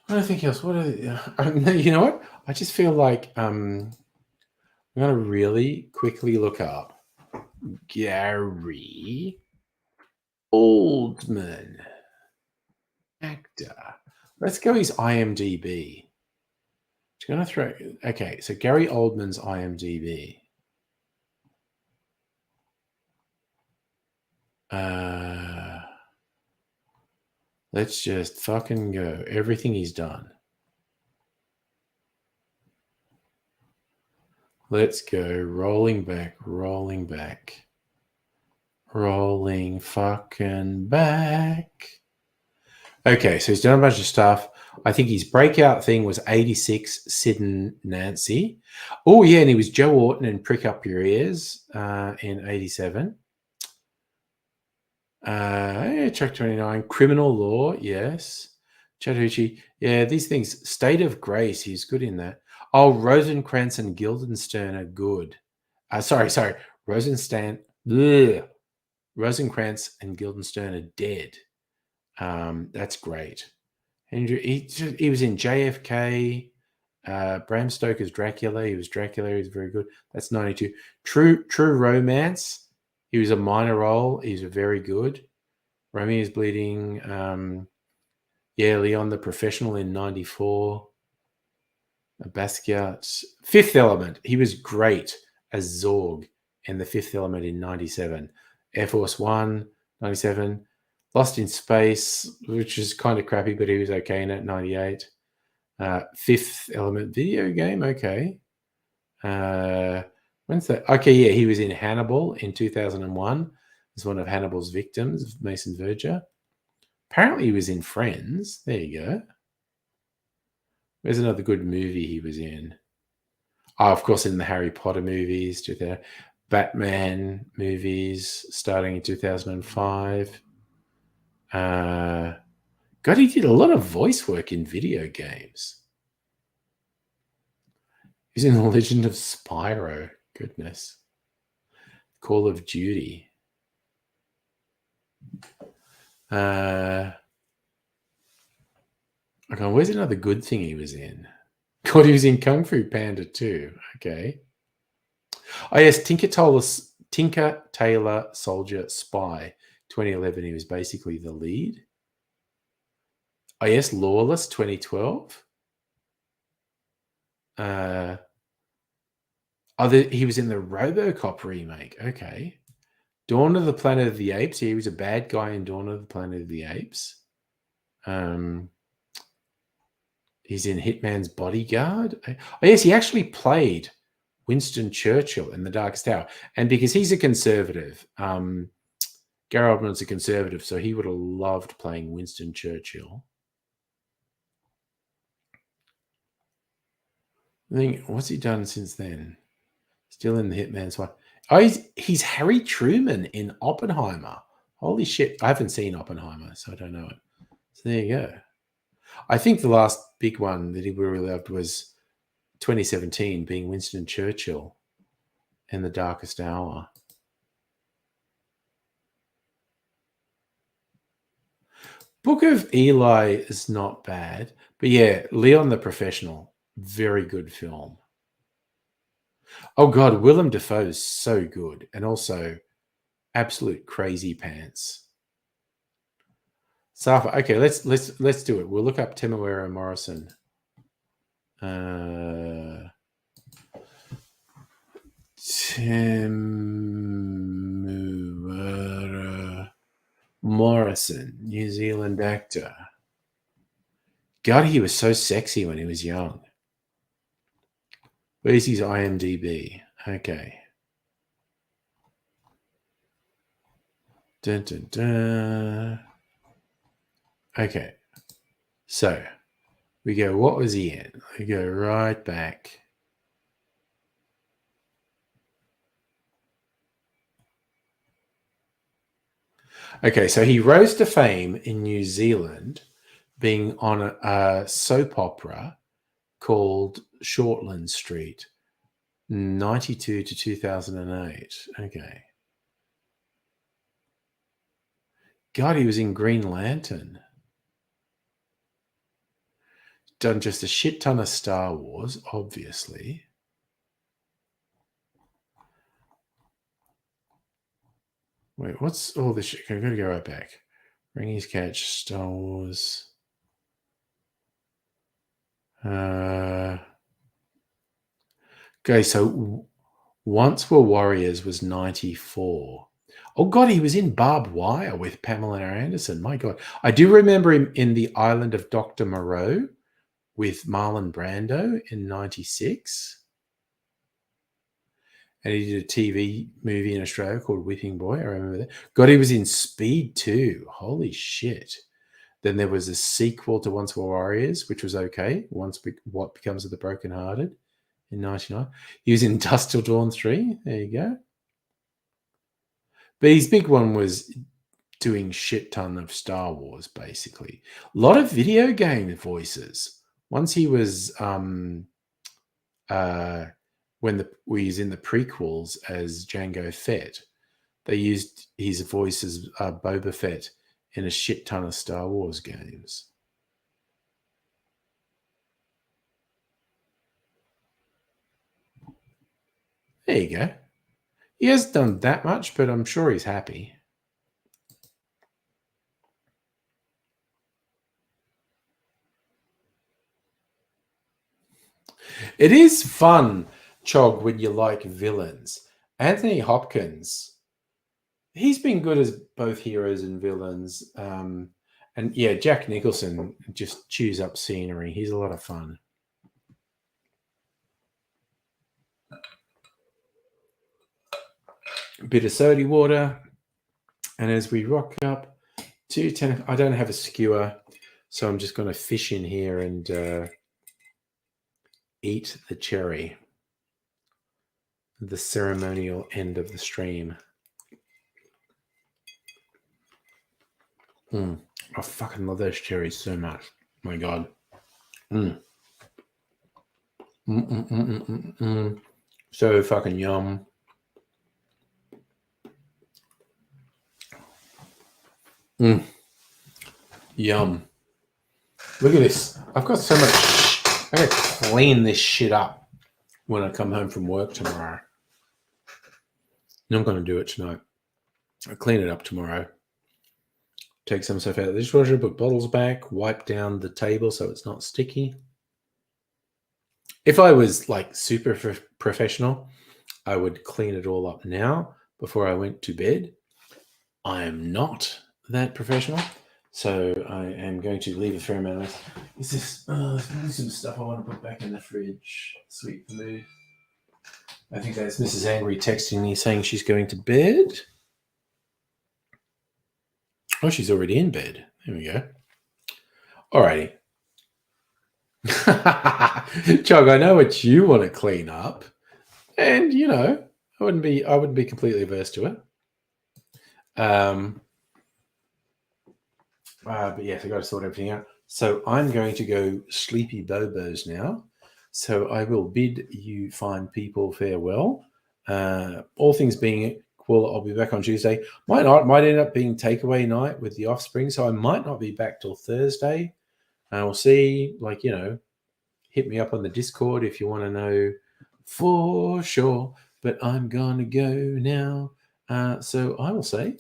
What do I think else? What are you know what? I just feel like I'm gonna really quickly look up Gary Oldman, actor. Let's go his IMDb. Just gonna throw. Okay, so Gary Oldman's IMDb. Let's just fucking go. Everything he's done. Let's go. Rolling back, rolling back. Rolling fucking back. Okay, so he's done a bunch of stuff. I think his breakout thing was 86, Sid and Nancy. Oh, yeah, and he was Joe Orton in Prick Up Your Ears in 87. Track 29, Criminal Law, yes. Chattahoochee, yeah, these things. State of Grace, he's good in that. Oh, Rosencrantz and Guildenstern are good. Sorry. Rosencrantz and Guildenstern are dead. That's great. He was in JFK. Bram Stoker's Dracula. He was Dracula. He was very good. That's 92. True Romance. He was a minor role. He's very good. Romeo is Bleeding. Leon the Professional in 94. Basquiat. Fifth Element. He was great as Zorg in The Fifth Element in 97. Air Force One, 97. Lost in Space, which is kind of crappy, but he was okay in it, 98. Fifth Element video game, okay. When's that? Okay, yeah, he was in Hannibal in 2001 as one of Hannibal's victims, Mason Verger. Apparently he was in Friends. There you go. There's another good movie he was in. Oh, of course, in the Harry Potter movies, Batman movies starting in 2005. God, he did a lot of voice work in video games. He's in The Legend of Spyro. Goodness. Call of Duty. Okay, where's another good thing he was in? God, he was in Kung Fu Panda too. Okay. Oh, yes, Tinker Tailor Soldier Spy. 2011, he was basically the lead. Oh, yes, Lawless, 2012. He was in the RoboCop remake. Okay. Dawn of the Planet of the Apes. He was a bad guy in Dawn of the Planet of the Apes. He's in Hitman's Bodyguard. Oh, yes, he actually played Winston Churchill in The Darkest Hour. And because he's a conservative, Gary Oldman's a conservative, so he would have loved playing Winston Churchill. I think, what's he done since then? Still in the Hitman's one. Oh, he's Harry Truman in Oppenheimer. Holy shit. I haven't seen Oppenheimer, so I don't know it. So there you go. I think the last big one that he really loved was 2017, being Winston Churchill in The Darkest Hour. Book of Eli is not bad. But yeah, Leon the Professional, very good film. Oh God, Willem Dafoe is so good, and also absolute crazy pants. Safa, okay, let's do it. We'll look up Temuera Morrison. Tim Morrison, New Zealand actor. God, he was so sexy when he was young. Where's his IMDb? Okay. Dun, dun, dun. Okay. So we go, what was he in? We go right back. Okay, so he rose to fame in New Zealand being on a soap opera called Shortland Street, 92 to 2008. Okay. God, he was in Green Lantern. Done just a shit ton of Star Wars, obviously. Wait, what's all this shit? I've got to go right back. Ringy's Catch, Star Wars. Okay, so Once Were Warriors was 94. Oh, God, he was in Barbed Wire with Pamela Anderson. My God. I do remember him in The Island of Dr. Moreau with Marlon Brando in 96. And he did a TV movie in Australia called Whipping Boy. I remember that. God, he was in Speed 2. Holy shit. Then there was a sequel to Once Were Warriors, which was okay. What Becomes of the Broken Hearted in 99. He was in Dusk Till Dawn 3. There you go. But his big one was doing shit ton of Star Wars, basically. A lot of video game voices. Once he was when we was in the prequels as Jango Fett, they used his voice as Boba Fett in a shit ton of Star Wars games. There you go. He hasn't done that much, but I'm sure he's happy. It is fun, Chog, when you like villains. Anthony Hopkins, he's been good as both heroes and villains. And yeah, Jack Nicholson just chews up scenery. He's a lot of fun. A bit of sody water. And as we rock up to 10, I don't have a skewer, so I'm just going to fish in here and eat the cherry. The ceremonial end of the stream. I fucking love those cherries so much. My God. So fucking yum. Yum. Look at this. I've got so much. I gotta clean this shit up when I come home from work tomorrow. I'm not going to do it tonight. I'll clean it up tomorrow. Take some stuff out of the dishwasher, put bottles back, wipe down the table so it's not sticky. If I was like super professional, I would clean it all up now before I went to bed. I am not that professional, so I am going to leave a fair amount of. Is this some stuff I want to put back in the fridge? Sweet food. I think that's Mrs. Angry texting me saying she's going to bed. Oh, she's already in bed. There we go. Alrighty. Chog, I know what you want to clean up. And you know, I wouldn't be completely averse to it. But yes, I got to sort everything out. So I'm going to go sleepy bobos now. So I will bid you fine people farewell. All things being equal, I'll be back on Tuesday. Might end up being takeaway night with the offspring, so I might not be back till Thursday. We'll see. Like, you know, hit me up on the Discord if you want to know for sure. But I'm gonna go now. So I will say.